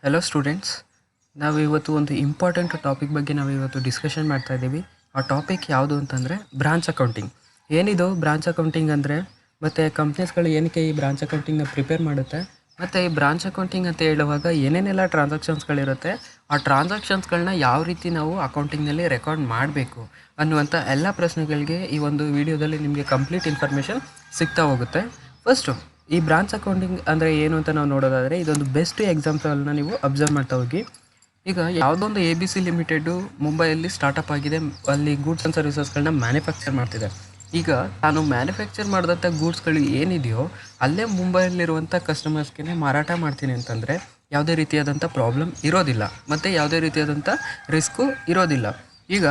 Hello students, ನಾವು ಇವತ್ತು ಒಂದು ಇಂಪಾರ್ಟೆಂಟ್ ಟಾಪಿಕ್ ಬಗ್ಗೆ ನಾವು ಇವತ್ತು ಡಿಸ್ಕಷನ್ ಮಾಡ್ತಾ ಇದ್ದೀವಿ. ಆ ಟಾಪಿಕ್ ಯಾವುದು ಅಂತಂದರೆ ಬ್ರಾಂಚ್ ಅಕೌಂಟಿಂಗ್. ಏನಿದು ಬ್ರಾಂಚ್ ಅಕೌಂಟಿಂಗ್ ಅಂದರೆ, ಮತ್ತು ಕಂಪ್ನೀಸ್ಗಳು ಏನಕ್ಕೆ ಈ ಬ್ರಾಂಚ್ ಅಕೌಂಟಿಂಗ್ನ ಪ್ರಿಪೇರ್ ಮಾಡುತ್ತೆ, ಮತ್ತು ಈ ಬ್ರಾಂಚ್ ಅಕೌಂಟಿಂಗ್ ಅಂತ ಹೇಳುವಾಗ ಏನೇನೆಲ್ಲ ಟ್ರಾನ್ಸಾಕ್ಷನ್ಸ್ಗಳಿರುತ್ತೆ, ಆ ಟ್ರಾನ್ಸಾಕ್ಷನ್ಸ್ಗಳನ್ನ ಯಾವ ರೀತಿ ನಾವು ಅಕೌಂಟಿಂಗ್ನಲ್ಲಿ ರೆಕಾರ್ಡ್ ಮಾಡಬೇಕು ಅನ್ನುವಂಥ ಎಲ್ಲ ಪ್ರಶ್ನೆಗಳಿಗೆ ಈ ಒಂದು ವಿಡಿಯೋದಲ್ಲಿ ನಿಮಗೆ ಕಂಪ್ಲೀಟ್ ಇನ್ಫಾರ್ಮೇಷನ್ ಸಿಗ್ತಾ ಹೋಗುತ್ತೆ. ಫಸ್ಟು ಈ ಬ್ರಾಂಚ್ ಅಕೌಂಟಿಂಗ್ ಅಂದರೆ ಏನು ಅಂತ ನಾವು ನೋಡೋದಾದರೆ, ಇದೊಂದು ಬೆಸ್ಟ್ ಎಕ್ಸಾಂಪಲ್ನ ನೀವು ಅಬ್ಸರ್ವ್ ಮಾಡ್ತಾ ಹೋಗಿ. ಈಗ ಯಾವುದೋ ಒಂದು ABC ಲಿಮಿಟೆಡು ಮುಂಬೈಯಲ್ಲಿ ಸ್ಟಾರ್ಟಪ್ ಆಗಿದೆ. ಅಲ್ಲಿ ಗೂಡ್ಸ್ ಆ್ಯಂಡ್ ಸರ್ವಿಸಸ್ಗಳನ್ನ ಮ್ಯಾನುಫ್ಯಾಕ್ಚರ್ ಮಾಡ್ತಿದೆ. ಈಗ ನಾನು ಮ್ಯಾನುಫ್ಯಾಕ್ಚರ್ ಮಾಡಿದಂಥ ಗೂಡ್ಸ್ಗಳು ಏನಿದೆಯೋ ಅಲ್ಲೇ ಮುಂಬೈಯಲ್ಲಿರುವಂಥ ಕಸ್ಟಮರ್ಸ್ಗೆ ಮಾರಾಟ ಮಾಡ್ತೀನಿ ಅಂತಂದರೆ ಯಾವುದೇ ರೀತಿಯಾದಂಥ ಪ್ರಾಬ್ಲಮ್ ಇರೋದಿಲ್ಲ, ಮತ್ತು ಯಾವುದೇ ರೀತಿಯಾದಂಥ ರಿಸ್ಕು ಇರೋದಿಲ್ಲ. ಈಗ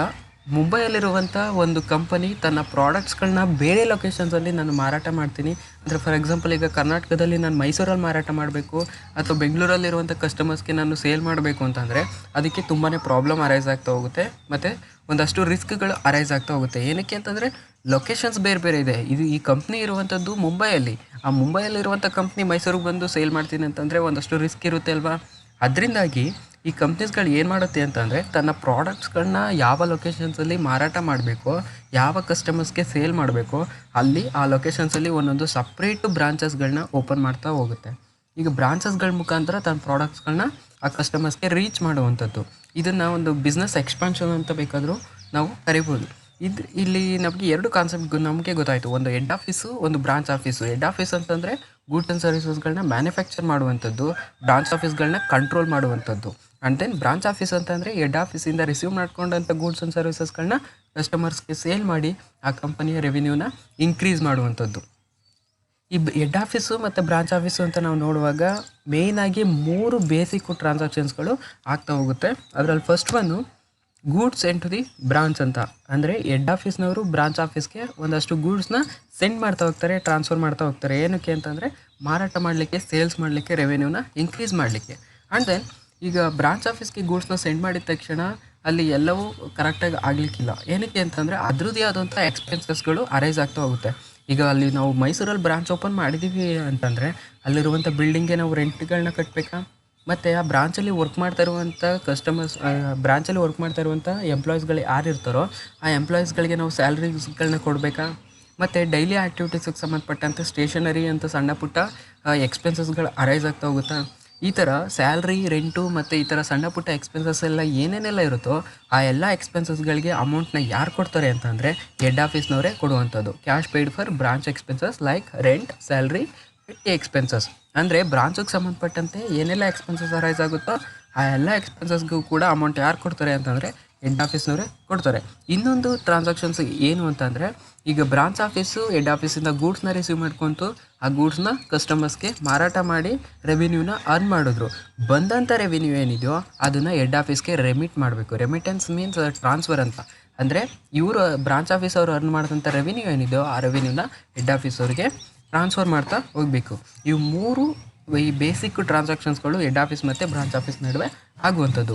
ಮುಂಬೈಯಲ್ಲಿರುವಂಥ ಒಂದು ಕಂಪನಿ ತನ್ನ ಪ್ರಾಡಕ್ಟ್ಸ್ಗಳನ್ನ ಬೇರೆ ಲೊಕೇಶನ್ಸಲ್ಲಿ ನಾನು ಮಾರಾಟ ಮಾಡ್ತೀನಿ ಅಂದರೆ, ಫಾರ್ ಎಕ್ಸಾಂಪಲ್ ಈಗ ಕರ್ನಾಟಕದಲ್ಲಿ ನಾನು ಮೈಸೂರಲ್ಲಿ ಮಾರಾಟ ಮಾಡಬೇಕು ಅಥವಾ ಬೆಂಗಳೂರಲ್ಲಿರುವಂಥ ಕಸ್ಟಮರ್ಸ್ಗೆ ನಾನು ಸೇಲ್ ಮಾಡಬೇಕು ಅಂತಂದರೆ ಅದಕ್ಕೆ ತುಂಬಾ ಪ್ರಾಬ್ಲಮ್ ಅರೈಸ್ ಆಗ್ತಾ ಹೋಗುತ್ತೆ, ಮತ್ತು ಒಂದಷ್ಟು ರಿಸ್ಕ್ಗಳು ಅರೈಸ್ ಆಗ್ತಾ ಹೋಗುತ್ತೆ. ಏನಕ್ಕೆ ಅಂತಂದರೆ ಲೊಕೇಶನ್ಸ್ ಬೇರೆ ಬೇರೆ ಇದೆ. ಈ ಕಂಪ್ನಿ ಇರುವಂಥದ್ದು ಮುಂಬೈಯಲ್ಲಿ, ಆ ಮುಂಬೈಯಲ್ಲಿರುವಂಥ ಕಂಪ್ನಿ ಮೈಸೂರಿಗೆ ಬಂದು ಸೇಲ್ ಮಾಡ್ತೀನಿ ಅಂತಂದರೆ ಒಂದಷ್ಟು ರಿಸ್ಕ್ ಇರುತ್ತೆ ಅಲ್ವಾ. ಅದರಿಂದಾಗಿ ಈ ಕಂಪ್ನೀಸ್ಗಳು ಏನು ಮಾಡುತ್ತೆ ಅಂತಂದರೆ, ತನ್ನ ಪ್ರಾಡಕ್ಟ್ಸ್ಗಳನ್ನ ಯಾವ ಲೊಕೇಶನ್ಸಲ್ಲಿ ಮಾರಾಟ ಮಾಡಬೇಕೋ, ಯಾವ ಕಸ್ಟಮರ್ಸ್ಗೆ ಸೇಲ್ ಮಾಡಬೇಕೋ ಅಲ್ಲಿ ಆ ಲೊಕೇಶನ್ಸಲ್ಲಿ ಒಂದೊಂದು ಸಪ್ರೇಟು ಬ್ರಾಂಚಸ್ಗಳನ್ನ ಓಪನ್ ಮಾಡ್ತಾ ಹೋಗುತ್ತೆ. ಈಗ ಬ್ರಾಂಚಸ್ಗಳ ಮುಖಾಂತರ ತನ್ನ ಪ್ರಾಡಕ್ಟ್ಸ್ಗಳನ್ನ ಆ ಕಸ್ಟಮರ್ಸ್ಗೆ ರೀಚ್ ಮಾಡುವಂಥದ್ದು. ಇದನ್ನು ಒಂದು ಬಿಸ್ನೆಸ್ ಎಕ್ಸ್ಪಾನ್ಷನ್ ಅಂತ ಬೇಕಾದರೂ ನಾವು ಕರಿಬೋದು. ಇಲ್ಲಿ ನಮಗೆ ಎರಡು ಕಾನ್ಸೆಪ್ಟ್ ನಮಗೆ ಗೊತ್ತಾಯಿತು. ಒಂದು ಹೆಡ್ ಆಫೀಸು, ಒಂದು ಬ್ರಾಂಚ್ ಆಫೀಸು. ಹೆಡ್ ಆಫೀಸ್ ಅಂತಂದರೆ ಗೂಡ್ಸ್ ಆ್ಯಂಡ್ ಸರ್ವಿಸಸ್ಗಳನ್ನ ಮ್ಯಾನುಫ್ಯಾಕ್ಚರ್ ಮಾಡುವಂಥದ್ದು, ಬ್ರಾಂಚ್ ಆಫೀಸ್ಗಳನ್ನ ಕಂಟ್ರೋಲ್ ಮಾಡುವಂಥದ್ದು. ಆ್ಯಂಡ್ ದೆನ್ ಬ್ರಾಂಚ್ ಆಫೀಸ್ ಅಂತಂದರೆ ಹೆಡ್ ಆಫೀಸಿಂದ ರಿಸೀವ್ ಮಾಡ್ಕೊಂಡಂಥ ಗೂಡ್ಸ್ ಆ್ಯಂಡ್ ಸರ್ವಿಸಸ್ಗಳನ್ನ ಕಸ್ಟಮರ್ಸ್ಗೆ ಸೇಲ್ ಮಾಡಿ ಆ ಕಂಪನಿಯ ರೆವಿನ್ಯೂನ ಇನ್ಕ್ರೀಸ್ ಮಾಡುವಂಥದ್ದು. ಈ ಹೆಡ್ ಆಫೀಸು ಮತ್ತು ಬ್ರಾಂಚ್ ಆಫೀಸು ಅಂತ ನಾವು ನೋಡುವಾಗ ಮೇಯ್ನಾಗಿ 3 ಬೇಸಿಕ್ ಟ್ರಾನ್ಸಾಕ್ಷನ್ಸ್ಗಳು ಆಗ್ತಾ ಹೋಗುತ್ತೆ. ಅದರಲ್ಲಿ first one goods send to the branch ಅಂತ. ಅಂದರೆ ಹೆಡ್ ಆಫೀಸ್ನವರು ಬ್ರಾಂಚ್ ಆಫೀಸ್ಗೆ ಒಂದಷ್ಟು ಗೂಡ್ಸ್ನ ಸೆಂಡ್ ಮಾಡ್ತಾ ಹೋಗ್ತಾರೆ, ಟ್ರಾನ್ಸ್ಫರ್ ಮಾಡ್ತಾ ಹೋಗ್ತಾರೆ. ಏನಕ್ಕೆ ಅಂತಂದರೆ ಮಾರಾಟ ಮಾಡಲಿಕ್ಕೆ, ಸೇಲ್ಸ್ ಮಾಡಲಿಕ್ಕೆ, ರೆವೆನ್ಯೂನ ಇನ್ಕ್ರೀಸ್ ಮಾಡಲಿಕ್ಕೆ. ಆ್ಯಂಡ್ ದೆನ್ ಈಗ ಬ್ರಾಂಚ್ ಆಫೀಸ್ಗೆ ಗೂಡ್ಸ್ನ ಸೆಂಡ್ ಮಾಡಿದ ತಕ್ಷಣ ಅಲ್ಲಿ ಎಲ್ಲವೂ ಕರೆಕ್ಟಾಗಿ ಆಗಲಿಕ್ಕಿಲ್ಲ. ಏನಕ್ಕೆ ಅಂತಂದರೆ ಅದರದ್ದೇ ಆದಂಥ ಎಕ್ಸ್ಪೆನ್ಸಸ್ಗಳು ಅರೈಸ್ ಆಗ್ತಾ ಹೋಗುತ್ತೆ. ಈಗ ಅಲ್ಲಿ ನಾವು ಮೈಸೂರಲ್ಲಿ ಬ್ರಾಂಚ್ ಓಪನ್ ಮಾಡಿದ್ದೀವಿ ಅಂತಂದರೆ ಅಲ್ಲಿರುವಂಥ ಬಿಲ್ಡಿಂಗ್ಗೆ ನಾವು ರೆಂಟ್ಗಳನ್ನ ಕಟ್ಟಬೇಕಾ, ಮತ್ತು ಆ ಬ್ರಾಂಚಲ್ಲಿ ವರ್ಕ್ ಮಾಡ್ತಾ ಇರುವಂಥ ಬ್ರಾಂಚಲ್ಲಿ ವರ್ಕ್ ಮಾಡ್ತಾ ಇರುವಂಥ ಎಂಪ್ಲಾಯೀಸ್ಗಳು ಯಾರು ಇರ್ತಾರೋ ಆ ಎಂಪ್ಲಾಯೀಸ್ಗಳಿಗೆ ನಾವು ಸ್ಯಾಲ್ರೀಸ್ಗಳನ್ನ ಕೊಡಬೇಕಾ, ಮತ್ತು ಡೈಲಿ ಆ್ಯಕ್ಟಿವಿಟೀಸಿಗೆ ಸಂಬಂಧಪಟ್ಟಂತೆ ಸ್ಟೇಷನರಿ ಅಂತ ಸಣ್ಣ ಪುಟ್ಟ ಎಕ್ಸ್ಪೆನ್ಸಸ್ಗಳು ಅರೈಸ್ ಆಗ್ತಾ ಹೋಗುತ್ತಾ. ಈ ಥರ ಸ್ಯಾಲ್ರಿ, ರೆಂಟು ಮತ್ತು ಈ ಥರ ಸಣ್ಣ ಪುಟ್ಟ ಎಕ್ಸ್ಪೆನ್ಸಸ್ ಎಲ್ಲ ಏನೇನೆಲ್ಲ ಇರುತ್ತೋ ಆ ಎಲ್ಲ ಎಕ್ಸ್ಪೆನ್ಸಸ್ಗಳಿಗೆ ಅಮೌಂಟ್ನ ಯಾರು ಕೊಡ್ತಾರೆ ಅಂತಂದರೆ ಹೆಡ್ ಆಫೀಸ್ನವರೇ ಕೊಡುವಂಥದ್ದು. Cash paid for branch expenses like rent, salary, petty expenses. ಅಂದರೆ ಬ್ರಾಂಚಿಗೆ ಸಂಬಂಧಪಟ್ಟಂತೆ ಏನೆಲ್ಲ ಎಕ್ಸ್ಪೆನ್ಸಸ್ ಅರೈಸ್ ಆಗುತ್ತೋ ಆ ಎಲ್ಲ ಎಕ್ಸ್ಪೆನ್ಸಸ್ಗೂ ಕೂಡ ಅಮೌಂಟ್ ಯಾರು ಕೊಡ್ತಾರೆ ಅಂತಂದರೆ ಹೆಡ್ ಆಫೀಸ್ನವರೇ ಕೊಡ್ತಾರೆ. ಇನ್ನೊಂದು ಟ್ರಾನ್ಸಾಕ್ಷನ್ಸ್ ಏನು ಅಂತಂದರೆ, ಈಗ ಬ್ರಾಂಚ್ ಆಫೀಸು ಹೆಡ್ ಆಫೀಸಿಂದ ಗೂಡ್ಸ್ನ ರಿಸೀವ್ ಮಾಡ್ಕೊತು ಆ ಗೂಡ್ಸ್ನ ಕಸ್ಟಮರ್ಸ್ಗೆ ಮಾರಾಟ ಮಾಡಿ ರೆವಿನ್ಯೂನ ಅರ್ನ್ ಮಾಡಿದ್ರು. ಬಂದಂಥ ರೆವಿನ್ಯೂ ಏನಿದೆಯೋ ಅದನ್ನು ಹೆಡ್ ಆಫೀಸ್ಗೆ ರೆಮಿಟ್ ಮಾಡಬೇಕು. ರೆಮಿಟೆನ್ಸ್ ಮೀನ್ಸ್ ಟ್ರಾನ್ಸ್ಫರ್ ಅಂತ. ಅಂದರೆ ಇವರು ಬ್ರಾಂಚ್ ಆಫೀಸ್ ಅವರು ಅರ್ನ್ ಮಾಡಿದಂಥ ರೆವಿನ್ಯೂ ಏನಿದೆಯೋ ಆ ರೆವಿನ್ಯೂನ ಹೆಡ್ ಆಫೀಸ್ ಅವರಿಗೆ ಟ್ರಾನ್ಸ್ಫರ್ ಮಾಡ್ತಾ ಹೋಗಬೇಕು. ಇವು 3 ಈ ಬೇಸಿಕ್ ಟ್ರಾನ್ಸಾಕ್ಷನ್ಸ್ಗಳು ಹೆಡ್ ಆಫೀಸ್ ಮತ್ತು ಬ್ರಾಂಚ್ ಆಫೀಸ್ ನಡುವೆ ಆಗುವಂಥದ್ದು.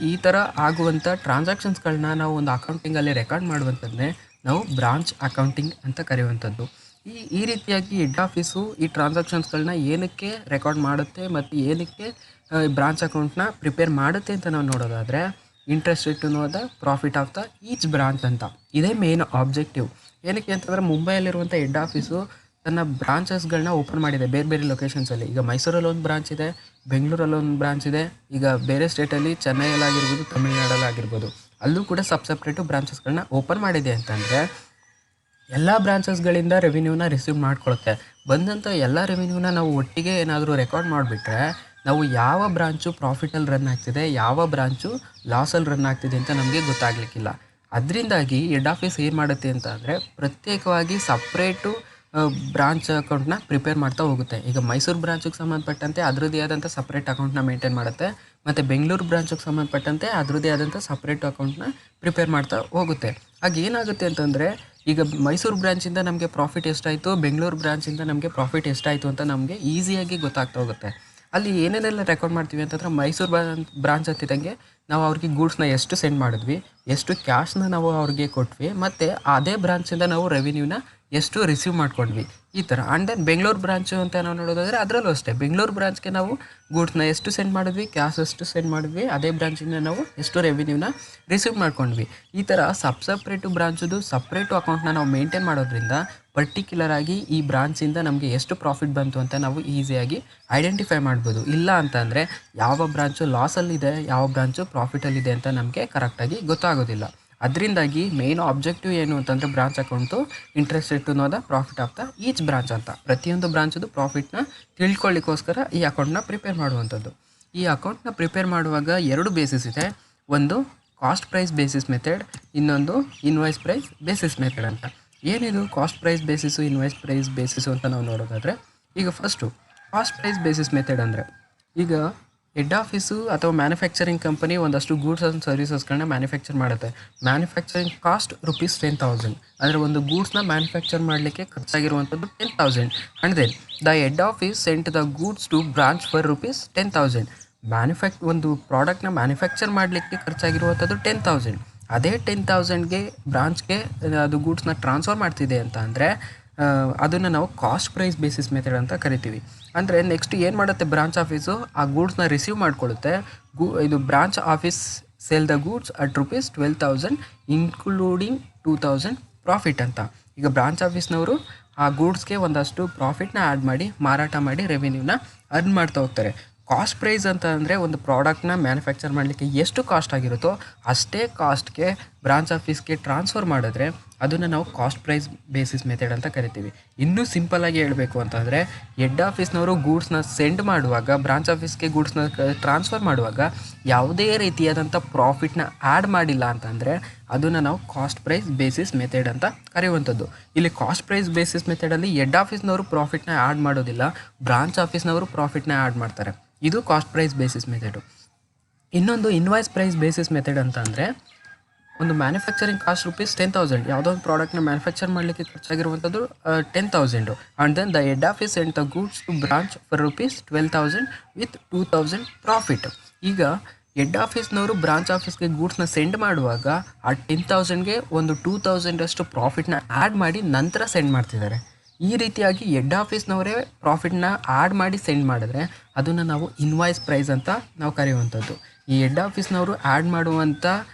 ಈ ಥರ ಆಗುವಂಥ ಟ್ರಾನ್ಸಾಕ್ಷನ್ಸ್ಗಳನ್ನ ನಾವು ಒಂದು ಅಕೌಂಟಿಂಗಲ್ಲಿ ರೆಕಾರ್ಡ್ ಮಾಡುವಂಥದ್ದನ್ನೇ ನಾವು ಬ್ರಾಂಚ್ ಅಕೌಂಟಿಂಗ್ ಅಂತ ಕರೆಯುವಂಥದ್ದು. ಈ ರೀತಿಯಾಗಿ ಹೆಡ್ ಆಫೀಸು ಈ ಟ್ರಾನ್ಸಾಕ್ಷನ್ಸ್ಗಳನ್ನ ಏನಕ್ಕೆ ರೆಕಾರ್ಡ್ ಮಾಡುತ್ತೆ ಮತ್ತು ಏನಕ್ಕೆ ಬ್ರಾಂಚ್ ಅಕೌಂಟ್ನ ಪ್ರಿಪೇರ್ ಮಾಡುತ್ತೆ ಅಂತ ನಾವು ನೋಡೋದಾದರೆ, interested to know the profit of the each branch ಅಂತ. ಇದೇ ಮೇನ್ ಆಬ್ಜೆಕ್ಟಿವ್. ಏನಕ್ಕೆ ಅಂತಂದರೆ ಮುಂಬೈಯಲ್ಲಿರುವಂಥ ಹೆಡ್ ಆಫೀಸು ತನ್ನ ಬ್ರಾಂಚಸ್ಗಳನ್ನ ಓಪನ್ ಮಾಡಿದೆ ಬೇರೆ ಬೇರೆ ಲೊಕೇಶನ್ಸಲ್ಲಿ. ಈಗ ಮೈಸೂರಲ್ಲಿ ಒಂದು ಬ್ರಾಂಚ್ ಇದೆ, ಬೆಂಗಳೂರಲ್ಲಿ ಒಂದು ಬ್ರಾಂಚ್ ಇದೆ, ಈಗ ಬೇರೆ ಸ್ಟೇಟಲ್ಲಿ ಚೆನ್ನೈಯಲ್ಲಾಗಿರ್ಬೋದು, ತಮಿಳ್ನಾಡಲ್ಲಾಗಿರ್ಬೋದು, ಅಲ್ಲೂ ಕೂಡ ಸಪ್ರೇಟು ಬ್ರಾಂಚಸ್ಗಳನ್ನ ಓಪನ್ ಮಾಡಿದೆ ಅಂತಂದರೆ ಎಲ್ಲ ಬ್ರಾಂಚಸ್ಗಳಿಂದ ರೆವಿನ್ಯೂನ ರಿಸೀವ್ ಮಾಡ್ಕೊಳುತ್ತೆ. ಬಂದಂಥ ಎಲ್ಲ ರೆವಿನ್ಯೂನ ನಾವು ಒಟ್ಟಿಗೆ ಏನಾದರೂ ರೆಕಾರ್ಡ್ ಮಾಡಿಬಿಟ್ರೆ ನಾವು ಯಾವ ಬ್ರಾಂಚು ಪ್ರಾಫಿಟಲ್ಲಿ ರನ್ ಆಗ್ತಿದೆ, ಯಾವ ಬ್ರಾಂಚು ಲಾಸಲ್ಲಿ ರನ್ ಆಗ್ತಿದೆ ಅಂತ ನಮಗೆ ಗೊತ್ತಾಗಲಿಕ್ಕಿಲ್ಲ. ಅದರಿಂದಾಗಿ ಹೆಡ್ ಆಫೀಸ್ ಏನು ಮಾಡುತ್ತೆ ಅಂತ ಅಂದರೆ ಪ್ರತ್ಯೇಕವಾಗಿ ಸಪ್ರೇಟು ಬ್ರಾಂಚ್ ಅಕೌಂಟ್ನ ಪ್ರಿಪೇರ್ ಮಾಡ್ತಾ ಹೋಗುತ್ತೆ. ಈಗ ಮೈಸೂರು ಬ್ರಾಂಚಿಗೆ ಸಂಬಂಧಪಟ್ಟಂತೆ ಅದರದ್ದೇ ಆದಂಥ ಸಪ್ರೇಟ್ ಅಕೌಂಟ್ನ ಮೇಂಟೈನ್ ಮಾಡುತ್ತೆ, ಮತ್ತು ಬೆಂಗಳೂರು ಬ್ರಾಂಚಿಗೆ ಸಂಬಂಧಪಟ್ಟಂತೆ ಅದರದ್ದೇ ಆದಂಥ ಸಪ್ರೇಟ್ ಅಕೌಂಟ್ನ ಪ್ರಿಪೇರ್ ಮಾಡ್ತಾ ಹೋಗುತ್ತೆ. ಆಗ ಏನಾಗುತ್ತೆ ಅಂತಂದರೆ, ಈಗ ಮೈಸೂರು ಬ್ರಾಂಚಿಂದ ನಮಗೆ ಪ್ರಾಫಿಟ್ ಎಷ್ಟಾಯಿತು, ಬೆಂಗಳೂರು ಬ್ರಾಂಚಿಂದ ನಮಗೆ ಪ್ರಾಫಿಟ್ ಎಷ್ಟಾಯಿತು ಅಂತ ನಮಗೆ ಈಸಿಯಾಗಿ ಗೊತ್ತಾಗ್ತಾ ಹೋಗುತ್ತೆ. ಅಲ್ಲಿ ಏನೇನೆಲ್ಲ ರೆಕಾರ್ಡ್ ಮಾಡ್ತೀವಿ ಅಂತಂದ್ರೆ ಮೈಸೂರು ಬ್ರಾಂಚ್ ಅಂತಿದ್ದಂಗೆ ನಾವು ಅವ್ರಿಗೆ ಗೂಡ್ಸ್ನ ಎಷ್ಟು ಸೆಂಡ್ ಮಾಡಿದ್ವಿ, ಎಷ್ಟು ಕ್ಯಾಶ್ನ ನಾವು ಅವ್ರಿಗೆ ಕೊಟ್ವಿ, ಮತ್ತು ಅದೇ ಬ್ರಾಂಚಿಂದ ನಾವು ರೆವಿನ್ಯೂನ ಎಷ್ಟು ರಿಸೀವ್ ಮಾಡ್ಕೊಂಡ್ವಿ ಈ ಥರ. ಆ್ಯಂಡ್ ದೆನ್ ಬೆಂಗಳೂರು ಬ್ರಾಂಚು ಅಂತ ನಾವು ನೋಡೋದಾದರೆ ಅದರಲ್ಲೂ ಅಷ್ಟೇ ಬೆಂಗಳೂರು ಬ್ರಾಂಚ್ಗೆ ನಾವು ಗೂಡ್ಸ್ನ ಎಷ್ಟು ಸೆಂಡ್ ಮಾಡಿದ್ವಿ, ಕ್ಯಾಶ್ ಎಷ್ಟು ಸೆಂಡ್ ಮಾಡಿದ್ವಿ, ಅದೇ ಬ್ರಾಂಚಿಂದ ನಾವು ಎಷ್ಟು ರೆವಿನ್ಯೂನ ರಿಸೀವ್ ಮಾಡ್ಕೊಂಡ್ವಿ. ಈ ಥರ ಸಪ್ರೇಟು ಬ್ರಾಂಚದು ಸಪ್ರೇಟು ಅಕೌಂಟ್ನ ನಾವು ಮೇಂಟೈನ್ ಮಾಡೋದ್ರಿಂದ ಪರ್ಟಿಕ್ಯುಲರ್ ಆಗಿ ಈ ಬ್ರಾಂಚಿಂದ ನಮಗೆ ಎಷ್ಟು ಪ್ರಾಫಿಟ್ ಬಂತು ಅಂತ ನಾವು ಈಸಿಯಾಗಿ ಐಡೆಂಟಿಫೈ ಮಾಡ್ಬೋದು. ಇಲ್ಲ ಅಂತಂದರೆ ಯಾವ ಬ್ರಾಂಚು ಲಾಸಲ್ಲಿದೆ, ಯಾವ ಬ್ರಾಂಚು ಪ್ರಾಫಿಟಲ್ಲಿದೆ ಅಂತ ನಮಗೆ ಕರೆಕ್ಟಾಗಿ ಗೊತ್ತಾಗೋದಿಲ್ಲ. ಅದರಿಂದಾಗಿ ಮೇನ್ ಆಬ್ಜೆಕ್ಟಿವ್ ಏನು ಅಂತಂದರೆ branch account interested to know the profit of the each branch ಅಂತ. ಪ್ರತಿಯೊಂದು ಬ್ರಾಂಚದು ಪ್ರಾಫಿಟ್ನ ತಿಳ್ಕೊಳ್ಳಿಕ್ಕೋಸ್ಕರ ಈ ಅಕೌಂಟ್ನ ಪ್ರಿಪೇರ್ ಮಾಡುವಂಥದ್ದು. ಈ ಅಕೌಂಟ್ನ ಪ್ರಿಪೇರ್ ಮಾಡುವಾಗ 2 ಬೇಸಿಸ್ ಇದೆ. ಒಂದು ಕಾಸ್ಟ್ ಪ್ರೈಸ್ ಬೇಸಿಸ್ ಮೆಥಡ್, ಇನ್ನೊಂದು ಇನ್ವಾಯ್ಸ್ ಪ್ರೈಸ್ ಬೇಸಿಸ್ ಮೆಥಡ್ ಅಂತ. ಏನಿದು cost price basis, invoice price basis ಅಂತ ನಾವು ನೋಡೋದಾದರೆ, ಈಗ first cost price basis method ಅಂದರೆ, ಈಗ ಹೆಡ್ ಆಫೀಸು ಅಥವಾ ಮ್ಯಾನುಫ್ಯಾಕ್ಚರಿಂಗ್ ಕಂಪನಿ ಒಂದಷ್ಟು ಗೂಡ್ಸ್ ಆ್ಯಂಡ್ ಸರ್ವಿಸಸ್ಗಳನ್ನ ಮ್ಯಾನುಫ್ಯಾಕ್ಚರ್ ಮಾಡುತ್ತೆ. ಮ್ಯಾನುಫ್ಯಾಕ್ಚರಿಂಗ್ ಕಾಸ್ಟ್ ₹10,000 ಅಂದರೆ ಒಂದು ಗೂಡ್ಸ್ನ ಮ್ಯಾನುಫ್ಯಾಕ್ಚರ್ ಮಾಡಲಿಕ್ಕೆ ಖರ್ಚಾಗಿರುವಂಥದ್ದು 10,000. And then the head office sent the goods to branch for ₹10,000. ಒಂದು ಪ್ರಾಡಕ್ಟ್ನ ಮ್ಯಾನುಫ್ಯಾಕ್ಚರ್ ಮಾಡಲಿಕ್ಕೆ ಖರ್ಚಾಗಿರುವಂಥದ್ದು 10,000. ಅದೇ 10,000ಗೆ ಬ್ರಾಂಚ್ಗೆ ಅದು ಗೂಡ್ಸ್ನ ಟ್ರಾನ್ಸ್ಫರ್ ಮಾಡ್ತಿದೆ ಅಂತ ಅಂದರೆ ಅದನ್ನು ನಾವು ಕಾಸ್ಟ್ ಪ್ರೈಸ್ ಬೇಸಿಸ್ ಮೆಥಡ್ ಅಂತ ಕರಿತೀವಿ. ಅಂದರೆ ನೆಕ್ಸ್ಟ್ ಏನು ಮಾಡುತ್ತೆ ಬ್ರಾಂಚ್ ಆಫೀಸು, ಆ ಗೂಡ್ಸ್ನ ರಿಸೀವ್ ಮಾಡ್ಕೊಳ್ಳುತ್ತೆ. ಇದು branch office sell the goods at ₹12,000 including 2,000 profit ಅಂತ. ಈಗ ಬ್ರಾಂಚ್ ಆಫೀಸ್ನವರು ಆ ಗೂಡ್ಸ್ಗೆ ಒಂದಷ್ಟು ಪ್ರಾಫಿಟ್ನ ಆ್ಯಡ್ ಮಾಡಿ ಮಾರಾಟ ಮಾಡಿ ರೆವಿನ್ಯೂನ ಅರ್ನ್ ಮಾಡ್ತಾ ಹೋಗ್ತಾರೆ. ಕಾಸ್ಟ್ ಪ್ರೈಸ್ ಅಂತ ಅಂದರೆ ಒಂದು ಪ್ರಾಡಕ್ಟ್ನ ಮ್ಯಾನುಫ್ಯಾಕ್ಚರ್ ಮಾಡಲಿಕ್ಕೆ ಎಷ್ಟು ಕಾಸ್ಟ್ ಆಗಿರುತ್ತೋ ಅಷ್ಟೇ ಕಾಸ್ಟ್ಗೆ ಬ್ರಾಂಚ್ ಆಫೀಸ್ಗೆ ಟ್ರಾನ್ಸ್ಫರ್ ಮಾಡಿದ್ರೆ ಅದನ್ನು ನಾವು ಕಾಸ್ಟ್ ಪ್ರೈಸ್ ಬೇಸಿಸ್ ಮೆಥಡ್ ಅಂತ ಕರಿತೀವಿ. ಇನ್ನೂ ಸಿಂಪಲ್ಲಾಗಿ ಹೇಳಬೇಕು ಅಂತಂದರೆ ಹೆಡ್ ಆಫೀಸ್ನವರು ಗೂಡ್ಸ್ನ ಸೆಂಡ್ ಮಾಡುವಾಗ ಬ್ರಾಂಚ್ ಆಫೀಸ್ಗೆ ಗೂಡ್ಸ್ನ ಟ್ರಾನ್ಸ್ಫರ್ ಮಾಡುವಾಗ ಯಾವುದೇ ರೀತಿಯಾದಂಥ ಪ್ರಾಫಿಟ್ನ ಆ್ಯಡ್ ಮಾಡಿಲ್ಲ ಅಂತಂದರೆ ಅದನ್ನು ನಾವು ಕಾಸ್ಟ್ ಪ್ರೈಸ್ ಬೇಸಿಸ್ ಮೆಥಡ್ ಅಂತ ಕರೆಯುವಂಥದ್ದು. ಇಲ್ಲಿ ಕಾಸ್ಟ್ ಪ್ರೈಸ್ ಬೇಸಿಸ್ ಮೆಥಡಲ್ಲಿ ಹೆಡ್ ಆಫೀಸ್ನವರು ಪ್ರಾಫಿಟ್ನ ಆ್ಯಡ್ ಮಾಡೋದಿಲ್ಲ, ಬ್ರಾಂಚ್ ಆಫೀಸ್ನವರು ಪ್ರಾಫಿಟ್ನ ಆ್ಯಡ್ ಮಾಡ್ತಾರೆ. ಇದು ಕಾಸ್ಟ್ ಪ್ರೈಸ್ ಬೇಸಿಸ್ ಮೆಥಡು. ಇನ್ನೊಂದು ಇನ್ವಾಯ್ಸ್ ಪ್ರೈಸ್ ಬೇಸಿಸ್ ಮೆಥಡ್ ಅಂತ ಅಂದರೆ, ಒಂದು ಮ್ಯಾನುಫ್ಯಾಕ್ಚರಿಂಗ್ ಕಾಸ್ಟ್ ₹10,000, ಯಾವುದೋ ಒಂದು ಪ್ರಾಡಕ್ಟ್ನ ಮ್ಯಾನುಫ್ಯಾಕ್ಚರ್ ಮಾಡಲಿಕ್ಕೆ ಖರ್ಚಾಗಿರುವಂಥದ್ದು 10,000. And then the head office sent the goods to branch for ₹12,000 with 2,000 profit. ಈಗ ಹೆಡ್ ಆಫೀಸ್ನವರು ಬ್ರಾಂಚ್ ಆಫೀಸ್ಗೆ ಗೂಡ್ಸ್ನ ಸೆಂಡ್ ಮಾಡುವಾಗ ಆ 10,000ಗೆ ಒಂದು 2,000 ಅಷ್ಟು ಪ್ರಾಫಿಟ್ನ ಆ್ಯಡ್ ಮಾಡಿ ನಂತರ ಸೆಂಡ್ ಮಾಡ್ತಿದ್ದಾರೆ. ಈ ರೀತಿಯಾಗಿ ಹೆಡ್ ಆಫೀಸ್ನವರೇ ಪ್ರಾಫಿಟ್ನ ಆ್ಯಡ್ ಮಾಡಿ ಸೆಂಡ್ ಮಾಡಿದ್ರೆ ಅದನ್ನು ನಾವು ಇನ್ವಾಯ್ಸ್ ಪ್ರೈಸ್ ಅಂತ ನಾವು ಕರೆಯುವಂಥದ್ದು. ಈ ಹೆಡ್ ಆಫೀಸ್ನವರು ಆ್ಯಡ್ ಮಾಡುವಂಥ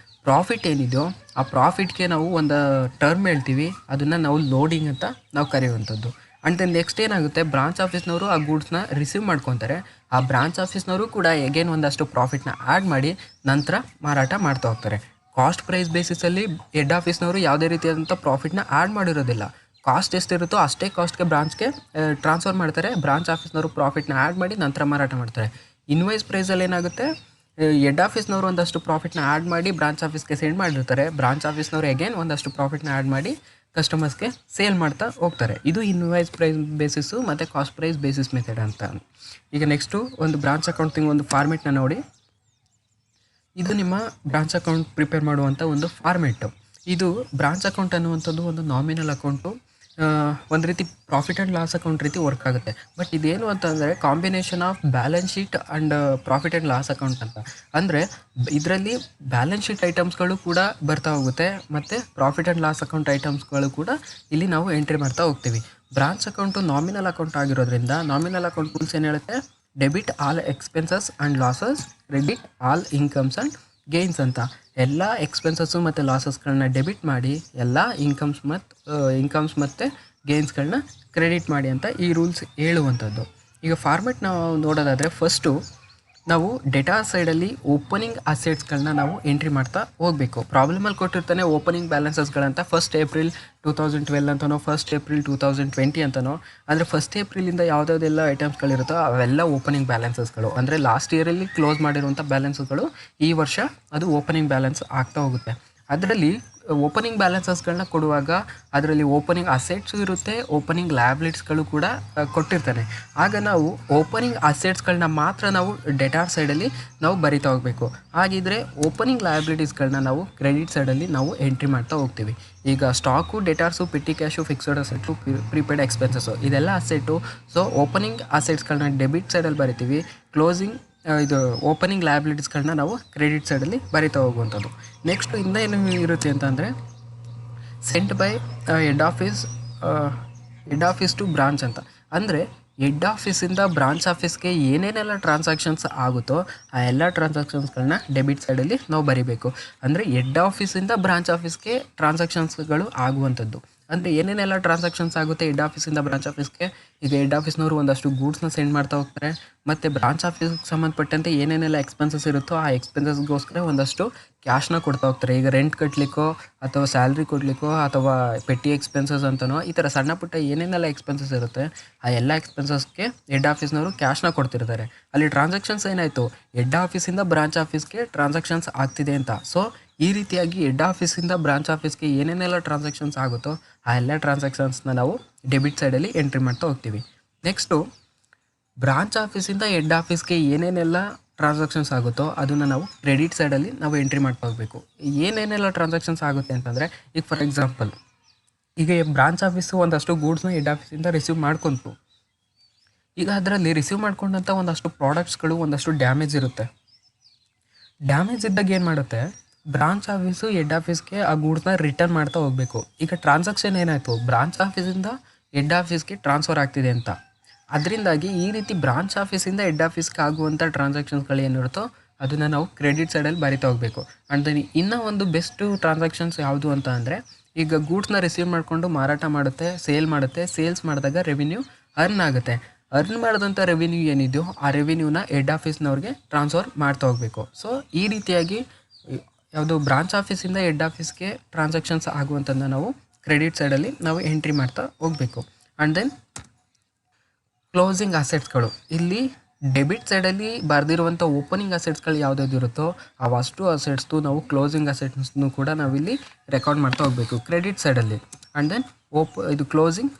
ಪ್ರಾಫಿಟ್ ಏನಿದೆಯೋ ಆ ಪ್ರಾಫಿಟ್ಗೆ ನಾವು ಒಂದು ಟರ್ಮ್ ಹೇಳ್ತೀವಿ, ಅದನ್ನು ನಾವು ಲೋಡಿಂಗ್ ಅಂತ ನಾವು ಕರೆಯುವಂಥದ್ದು. ಆ್ಯಂಡ್ ದೆನ್ ನೆಕ್ಸ್ಟ್ ಏನಾಗುತ್ತೆ, ಬ್ರಾಂಚ್ ಆಫೀಸ್ನವರು ಆ ಗೂಡ್ಸ್ನ ರಿಸೀವ್ ಮಾಡ್ಕೊತಾರೆ. ಆ ಬ್ರಾಂಚ್ ಆಫೀಸ್ನವರು ಕೂಡ ಎಗೇನ್ ಒಂದಷ್ಟು ಪ್ರಾಫಿಟ್ನ ಆ್ಯಡ್ ಮಾಡಿ ನಂತರ ಮಾರಾಟ ಮಾಡ್ತಾ ಹೋಗ್ತಾರೆ. ಕಾಸ್ಟ್ ಪ್ರೈಸ್ ಬೇಸಿಸಲ್ಲಿ ಹೆಡ್ ಆಫೀಸ್ನವರು ಯಾವುದೇ ರೀತಿಯಾದಂಥ ಪ್ರಾಫಿಟ್ನ ಆ್ಯಡ್ ಮಾಡಿರೋದಿಲ್ಲ. ಕಾಸ್ಟ್ ಎಷ್ಟಿರುತ್ತೋ ಅಷ್ಟೇ ಕಾಸ್ಟ್ಗೆ ಬ್ರಾಂಚ್ಗೆ ಟ್ರಾನ್ಸ್ಫರ್ ಮಾಡ್ತಾರೆ. ಬ್ರಾಂಚ್ ಆಫೀಸ್ನವರು ಪ್ರಾಫಿಟ್ನ ಆ್ಯಡ್ ಮಾಡಿ ನಂತರ ಮಾರಾಟ ಮಾಡ್ತಾರೆ. ಇನ್ವಾಯ್ಸ್ ಪ್ರೈಸಲ್ಲಿ ಏನಾಗುತ್ತೆ, ಹೆಡ್ ಆಫೀಸ್ನವರು ಒಂದಷ್ಟು ಪ್ರಾಫಿಟ್ನ ಆ್ಯಡ್ ಮಾಡಿ ಬ್ರಾಂಚ್ ಆಫೀಸ್ಗೆ ಸೆಂಡ್ ಮಾಡಿರ್ತಾರೆ. ಬ್ರಾಂಚ್ ಆಫೀಸ್ನವರು ಎಗೇನ್ ಒಂದಷ್ಟು ಪ್ರಾಫಿಟ್ನ ಆ್ಯಡ್ ಮಾಡಿ ಕಸ್ಟಮರ್ಸ್ಗೆ ಸೇಲ್ ಮಾಡ್ತಾ ಹೋಗ್ತಾರೆ. ಇದು ಇನ್ವಾಯ್ಸ್ ಪ್ರೈಸ್ ಬೇಸಿಸು ಮತ್ತು ಕಾಸ್ಟ್ ಪ್ರೈಸ್ ಬೇಸಿಸ್ ಮೆಥಡ್ ಅಂತ. ಈಗ ನೆಕ್ಸ್ಟು ಒಂದು ಬ್ರಾಂಚ್ ಅಕೌಂಟಿಂಗ್ ಒಂದು ಫಾರ್ಮೆಟ್ನ ನೋಡಿ. ಇದು ನಿಮ್ಮ ಬ್ರಾಂಚ್ ಅಕೌಂಟ್ ಪ್ರಿಪೇರ್ ಮಾಡುವಂಥ ಒಂದು ಫಾರ್ಮೆಟ್ಟು. ಇದು ಬ್ರಾಂಚ್ ಅಕೌಂಟ್ ಅನ್ನುವಂಥದ್ದು ಒಂದು ನಾಮಿನಲ್ ಅಕೌಂಟು, ಒಂದು ರೀತಿ ಪ್ರಾಫಿಟ್ ಆ್ಯಂಡ್ ಲಾಸ್ ಅಕೌಂಟ್ ರೀತಿ ವರ್ಕ್ ಆಗುತ್ತೆ. ಬಟ್ ಇದೇನು ಅಂತಂದರೆ combination of balance sheet and profit and loss account ಅಂತ. ಅಂದರೆ ಇದರಲ್ಲಿ ಬ್ಯಾಲೆನ್ಸ್ ಶೀಟ್ ಐಟಮ್ಸ್ಗಳು ಕೂಡ ಬರ್ತಾ ಹೋಗುತ್ತೆ ಮತ್ತು ಪ್ರಾಫಿಟ್ ಆ್ಯಂಡ್ ಲಾಸ್ ಅಕೌಂಟ್ ಐಟಮ್ಸ್ಗಳು ಕೂಡ ಇಲ್ಲಿ ನಾವು ಎಂಟ್ರಿ ಮಾಡ್ತಾ ಹೋಗ್ತೀವಿ. ಬ್ರಾಂಚ್ ಅಕೌಂಟು ನಾಮಿನಲ್ ಅಕೌಂಟ್ ಆಗಿರೋದ್ರಿಂದ ನಾಮಿನಲ್ ಅಕೌಂಟ್ ರೂಲ್ಸ್ ಏನು ಹೇಳುತ್ತೆ, debit all expenses and losses, credit all incomes and gains ಅಂತ. ಎಲ್ಲ ಎಕ್ಸ್ಪೆನ್ಸಸ್ಸು ಮತ್ತು ಲಾಸಸ್ಗಳನ್ನ ಡೆಬಿಟ್ ಮಾಡಿ ಎಲ್ಲ ಇನ್ಕಮ್ಸ್ ಮತ್ತು ಗೇನ್ಸ್ಗಳನ್ನ ಕ್ರೆಡಿಟ್ ಮಾಡಿ ಅಂತ ಈ ರೂಲ್ಸ್ ಹೇಳುವಂಥದ್ದು. ಈಗ ಫಾರ್ಮೆಟ್ ನಾವು ನೋಡೋದಾದರೆ ಫಸ್ಟು ನಾವು ಡೇಟಾ ಸೈಡಲ್ಲಿ ಓಪನಿಂಗ್ ಅಸೆಟ್ಸ್ಗಳನ್ನ ನಾವು ಎಂಟ್ರಿ ಮಾಡ್ತಾ ಹೋಗಬೇಕು. ಪ್ರಾಬ್ಲಮಲ್ಲಿ ಕೊಟ್ಟಿರ್ತಾನೆ ಓಪನಿಂಗ್ ಬ್ಯಾಲೆನ್ಸಸ್ಗಳಂತ 1 ಏಪ್ರಿಲ್ 2012 ಅಂತನೋ 1 ಏಪ್ರಿಲ್ 2020 ಅಂತನೋ. ಅಂದರೆ 1 ಏಪ್ರಿಲಿಂದ ಯಾವುದೆಲ್ಲ ಐಟಮ್ಸ್ಗಳಿರುತ್ತೋ ಅವೆಲ್ಲ ಓಪನಿಂಗ್ ಬ್ಯಾಲೆನ್ಸಸ್ಗಳು. ಅಂದರೆ ಲಾಸ್ಟ್ ಇಯರಲ್ಲಿ ಕ್ಲೋಸ್ ಮಾಡಿರುವಂಥ ಬ್ಯಾಲೆನ್ಸ್ಗಳು ಈ ವರ್ಷ ಅದು ಓಪನಿಂಗ್ ಬ್ಯಾಲೆನ್ಸ್ ಆಗ್ತಾ ಹೋಗುತ್ತೆ. ಅದರಲ್ಲಿ ಓಪನಿಂಗ್ ಬ್ಯಾಲೆನ್ಸಸ್ಗಳನ್ನ ಕೊಡುವಾಗ ಅದರಲ್ಲಿ ಓಪನಿಂಗ್ ಅಸೆಟ್ಸು ಇರುತ್ತೆ, ಓಪನಿಂಗ್ ಲ್ಯಾಬಿಲಿಟೀಸ್ಗಳು ಕೂಡ ಕೊಟ್ಟಿರ್ತಾನೆ. ಆಗ ನಾವು ಓಪನಿಂಗ್ ಅಸೆಟ್ಸ್ಗಳನ್ನ ಮಾತ್ರ ನಾವು ಡೆಟಾರ್ ಸೈಡಲ್ಲಿ ನಾವು ಬರಿತಾ ಹೋಗಬೇಕು. ಹಾಗಿದ್ರೆ ಓಪನಿಂಗ್ ಲ್ಯಾಬಿಲಿಟೀಸ್ಗಳನ್ನ ನಾವು ಕ್ರೆಡಿಟ್ ಸೈಡಲ್ಲಿ ನಾವು ಎಂಟ್ರಿ ಮಾಡ್ತಾ ಹೋಗ್ತೀವಿ. ಈಗ stock, debtors, petty cash, fixed asset, prepaid expenses ಇದೆಲ್ಲ ಅಸೆಟ್ಟು. ಸೊ ಓಪನಿಂಗ್ ಅಸೆಟ್ಸ್ಗಳನ್ನ ಡೆಬಿಟ್ ಸೈಡಲ್ಲಿ ಬರಿತೀವಿ, ಕ್ಲೋಸಿಂಗ್ ಇದು ಓಪನಿಂಗ್ ಲ್ಯಾಬಿಲಿಟೀಸ್ಗಳನ್ನ ನಾವು ಕ್ರೆಡಿಟ್ ಸೈಡಲ್ಲಿ ಬರಿತಾ ಹೋಗುವಂಥದ್ದು. ನೆಕ್ಸ್ಟು ಇನ್ನೇನು ಇರುತ್ತೆ ಅಂತಂದರೆ sent by head office to branch ಅಂತ. ಅಂದರೆ ಹೆಡ್ ಆಫೀಸಿಂದ ಬ್ರಾಂಚ್ ಆಫೀಸ್ಗೆ ಏನೇನೆಲ್ಲ ಟ್ರಾನ್ಸಾಕ್ಷನ್ಸ್ ಆಗುತ್ತೋ ಆ ಎಲ್ಲ ಟ್ರಾನ್ಸಾಕ್ಷನ್ಸ್ಗಳನ್ನ ಡೆಬಿಟ್ ಸೈಡಲ್ಲಿ ನಾವು ಬರಿಬೇಕು. ಅಂದರೆ ಹೆಡ್ ಆಫೀಸಿಂದ ಬ್ರಾಂಚ್ ಆಫೀಸ್ಗೆ ಟ್ರಾನ್ಸಾಕ್ಷನ್ಸ್ಗಳು ಆಗುವಂಥದ್ದು. ಅಂದರೆ ಏನೇನೆಲ್ಲ ಟ್ರಾನ್ಸಾಕ್ಷನ್ಸ್ ಆಗುತ್ತೆ ಹೆಡ್ ಆಫೀಸಿಂದ ಬ್ರಾಂಚ್ ಆಫೀಸ್ಗೆ. ಈಗ ಹೆಡ್ ಆಫೀಸ್ನವರು ಒಂದಷ್ಟು ಗೂಡ್ಸ್ನ ಸೆಂಡ್ ಮಾಡ್ತಾ ಹೋಗ್ತಾರೆ, ಮತ್ತು ಬ್ರಾಂಚ್ ಆಫೀಸ್ಗೆ ಸಂಬಂಧಪಟ್ಟಂತೆ ಏನೇನೆಲ್ಲ ಎಕ್ಸ್ಪೆನ್ಸಸ್ ಇರುತ್ತೋ ಆ ಎಕ್ಸ್ಪೆನ್ಸಸ್ಗೋಸ್ಕರ ಒಂದಷ್ಟು ಕ್ಯಾಶ್ನ ಕೊಡ್ತಾ ಹೋಗ್ತಾರೆ. ಈಗ ರೆಂಟ್ ಕಟ್ಟಲಿಕ್ಕೋ ಅಥವಾ ಸ್ಯಾಲ್ರಿ ಕೊಡಲಿಕ್ಕೋ ಅಥವಾ ಪೆಟ್ಟಿ ಎಕ್ಸ್ಪೆನ್ಸಸ್ ಅಂತನೋ ಈ ಥರ ಸಣ್ಣ ಪುಟ್ಟ ಏನೇನೆಲ್ಲ ಎಕ್ಸ್ಪೆನ್ಸಸ್ ಇರುತ್ತೆ ಆ ಎಲ್ಲ ಎಕ್ಸ್ಪೆನ್ಸಸ್ಗೆ ಹೆಡ್ ಆಫೀಸ್ನವರು ಕ್ಯಾಶ್ನ ಕೊಡ್ತಿರ್ತಾರೆ. ಅಲ್ಲಿ ಟ್ರಾನ್ಸಾಕ್ಷನ್ಸ್ ಏನಾಯಿತು, ಹೆಡ್ ಆಫೀಸಿಂದ ಬ್ರಾಂಚ್ ಆಫೀಸ್ಗೆ ಟ್ರಾನ್ಸಾಕ್ಷನ್ಸ್ ಆಗ್ತಿದೆ ಅಂತ. ಸೊ ಈ ರೀತಿಯಾಗಿ ಹೆಡ್ ಆಫೀಸಿಂದ ಬ್ರಾಂಚ್ ಆಫೀಸ್ಗೆ ಏನೇನೆಲ್ಲ ಟ್ರಾನ್ಸಾಕ್ಷನ್ಸ್ ಆಗುತ್ತೋ ಆ ಎಲ್ಲ ಟ್ರಾನ್ಸಾಕ್ಷನ್ಸ್ನ ನಾವು ಡೆಬಿಟ್ ಸೈಡಲ್ಲಿ ಎಂಟ್ರಿ ಮಾಡ್ತಾ ಹೋಗ್ತೀವಿ. ನೆಕ್ಸ್ಟು ಬ್ರಾಂಚ್ ಆಫೀಸಿಂದ ಹೆಡ್ ಆಫೀಸ್ಗೆ ಏನೇನೆಲ್ಲ ಟ್ರಾನ್ಸಾಕ್ಷನ್ಸ್ ಆಗುತ್ತೋ ಅದನ್ನು ನಾವು ಕ್ರೆಡಿಟ್ ಸೈಡಲ್ಲಿ ನಾವು ಎಂಟ್ರಿ ಮಾಡ್ತಾ ಹೋಗಬೇಕು. ಏನೇನೆಲ್ಲ ಟ್ರಾನ್ಸಾಕ್ಷನ್ಸ್ ಆಗುತ್ತೆ ಅಂತಂದರೆ, ಈಗ ಫಾರ್ ಎಕ್ಸಾಂಪಲ್ ಈಗ ಬ್ರಾಂಚ್ ಆಫೀಸು ಒಂದಷ್ಟು ಗೂಡ್ಸ್ನ ಹೆಡ್ ಆಫೀಸಿಂದ ರಿಸೀವ್ ಮಾಡ್ಕೊಂತು. ಈಗ ಅದರಲ್ಲಿ ರಿಸೀವ್ ಮಾಡ್ಕೊಂಡಂಥ ಒಂದಷ್ಟು ಪ್ರಾಡಕ್ಟ್ಸ್ಗಳು ಒಂದಷ್ಟು ಡ್ಯಾಮೇಜ್ ಇರುತ್ತೆ. ಡ್ಯಾಮೇಜ್ ಇದ್ದಾಗ ಏನು ಮಾಡುತ್ತೆ, ಬ್ರಾಂಚ್ ಆಫೀಸು ಹೆಡ್ ಆಫೀಸ್ಗೆ ಆ ಗೂಡ್ಸ್ನ ರಿಟರ್ನ್ ಮಾಡ್ತಾ ಹೋಗಬೇಕು. ಈಗ ಟ್ರಾನ್ಸಾಕ್ಷನ್ ಏನಾಯಿತು, ಬ್ರಾಂಚ್ ಆಫೀಸಿಂದ ಹೆಡ್ ಆಫೀಸ್ಗೆ ಟ್ರಾನ್ಸ್ಫರ್ ಆಗ್ತಿದೆ ಅಂತ. ಅದರಿಂದಾಗಿ ಈ ರೀತಿ ಬ್ರಾಂಚ್ ಆಫೀಸಿಂದ ಹೆಡ್ ಆಫೀಸ್ಗೆ ಆಗುವಂಥ ಟ್ರಾನ್ಸಾಕ್ಷನ್ಸ್ಗಳು ಏನಿರುತ್ತೋ ಅದನ್ನು ನಾವು ಕ್ರೆಡಿಟ್ ಸೈಡಲ್ಲಿ ಬರಿತಾ ಹೋಗಬೇಕು. ಆ್ಯಂಡ್ ಇನ್ನೂ ಒಂದು ಬೆಸ್ಟು ಟ್ರಾನ್ಸಾಕ್ಷನ್ಸ್ ಯಾವುದು ಅಂತ ಅಂದರೆ, ಈಗ ಗೂಡ್ಸ್ನ ರಿಸೀವ್ ಮಾಡಿಕೊಂಡು ಮಾರಾಟ ಮಾಡುತ್ತೆ, ಸೇಲ್ಸ್ ಮಾಡಿದಾಗ ರೆವಿನ್ಯೂ ಅರ್ನ್ ಆಗುತ್ತೆ. ಅರ್ನ್ ಮಾಡಿದಂಥ ರೆವಿನ್ಯೂ ಏನಿದೆಯೋ ಆ ರೆವಿನ್ಯೂನ ಹೆಡ್ ಆಫೀಸ್ನವ್ರಿಗೆ ಟ್ರಾನ್ಸ್ಫರ್ ಮಾಡ್ತಾ ಹೋಗಬೇಕು. ಸೊ ಈ ರೀತಿಯಾಗಿ ಯಾವುದು ಬ್ರಾಂಚ್ ಆಫೀಸಿಂದ ಹೆಡ್ ಆಫೀಸ್ಗೆ ಟ್ರಾನ್ಸಾಕ್ಷನ್ಸ್ ಆಗುವಂಥದ್ದನ್ನ ನಾವು ಕ್ರೆಡಿಟ್ ಸೈಡಲ್ಲಿ ನಾವು ಎಂಟ್ರಿ ಮಾಡ್ತಾ ಹೋಗಬೇಕು. ಆ್ಯಂಡ್ ದೆನ್ ಕ್ಲೋಸಿಂಗ್ ಅಸೆಟ್ಸ್ಗಳು, ಇಲ್ಲಿ ಡೆಬಿಟ್ ಸೈಡಲ್ಲಿ ಬರೆದಿರುವಂಥ ಓಪನಿಂಗ್ ಅಸೆಟ್ಸ್ಗಳು ಯಾವುದಾದ್ರು ಇರುತ್ತೋ ಅವಷ್ಟು ಅಸೆಟ್ಸ್ದು ನಾವು ಕ್ಲೋಸಿಂಗ್ ಅಸೆಟ್ಸ್ನು ಕೂಡ ನಾವಿಲ್ಲಿ ರೆಕಾರ್ಡ್ ಮಾಡ್ತಾ ಹೋಗಬೇಕು ಕ್ರೆಡಿಟ್ ಸೈಡಲ್ಲಿ. ಆ್ಯಂಡ್ ದೆನ್ ಇದು ಕ್ಲೋಸಿಂಗ್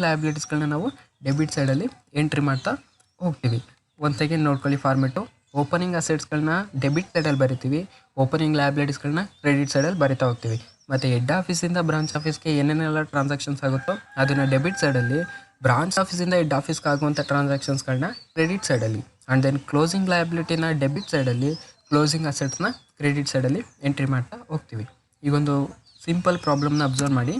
ಲಯಬಿಲಿಟೀಸ್ಗಳನ್ನ ನಾವು ಡೆಬಿಟ್ ಸೈಡಲ್ಲಿ ಎಂಟ್ರಿ ಮಾಡ್ತಾ ಹೋಗ್ತೀವಿ. ಒಂದು ಸೆಕೆಂಡ್ ನೋಡ್ಕೊಳ್ಳಿ ಫಾರ್ಮೆಟು. ಓಪನಿಂಗ್ ಅಸೆಟ್ಸ್ಗಳನ್ನ ಡೆಬಿಟ್ ಸೈಡಲ್ಲಿ ಬರಿತೀವಿ, ಓಪನಿಂಗ್ ಲಯಬಿಲಿಟೀಸ್ಗಳನ್ನ ಕ್ರೆಡಿಟ್ ಸೈಡಲ್ಲಿ ಬರಿತಾ ಹೋಗ್ತೀವಿ. ಮತ್ತು ಹೆಡ್ ಆಫೀಸಿಂದ ಬ್ರಾಂಚ್ ಆಫೀಸ್ಗೆ ಏನೇನೆಲ್ಲ ಟ್ರಾನ್ಸಾಕ್ಷನ್ಸ್ ಆಗುತ್ತೋ ಅದನ್ನು ಡೆಬಿಟ್ ಸೈಡಲ್ಲಿ, ಬ್ರಾಂಚ್ ಆಫೀಸಿಂದ ಹೆಡ್ ಆಫೀಸ್ಗೆ ಆಗುವಂಥ ಟ್ರಾನ್ಸಾಕ್ಷನ್ಸ್ಗಳನ್ನ ಕ್ರೆಡಿಟ್ ಸೈಡಲ್ಲಿ, ಆ್ಯಂಡ್ ದೆನ್ ಕ್ಲೋಸಿಂಗ್ ಲಯಬಿಲಿಟಿನ ಡೆಬಿಟ್ ಸೈಡಲ್ಲಿ, ಕ್ಲೋಸಿಂಗ್ ಅಸೆಟ್ಸ್ನ ಕ್ರೆಡಿಟ್ ಸೈಡಲ್ಲಿ ಎಂಟ್ರಿ ಮಾಡ್ತಾ ಹೋಗ್ತೀವಿ. ಈಗೊಂದು ಸಿಂಪಲ್ ಪ್ರಾಬ್ಲಮ್ನ ಅಬ್ಸರ್ವ್ ಮಾಡಿ.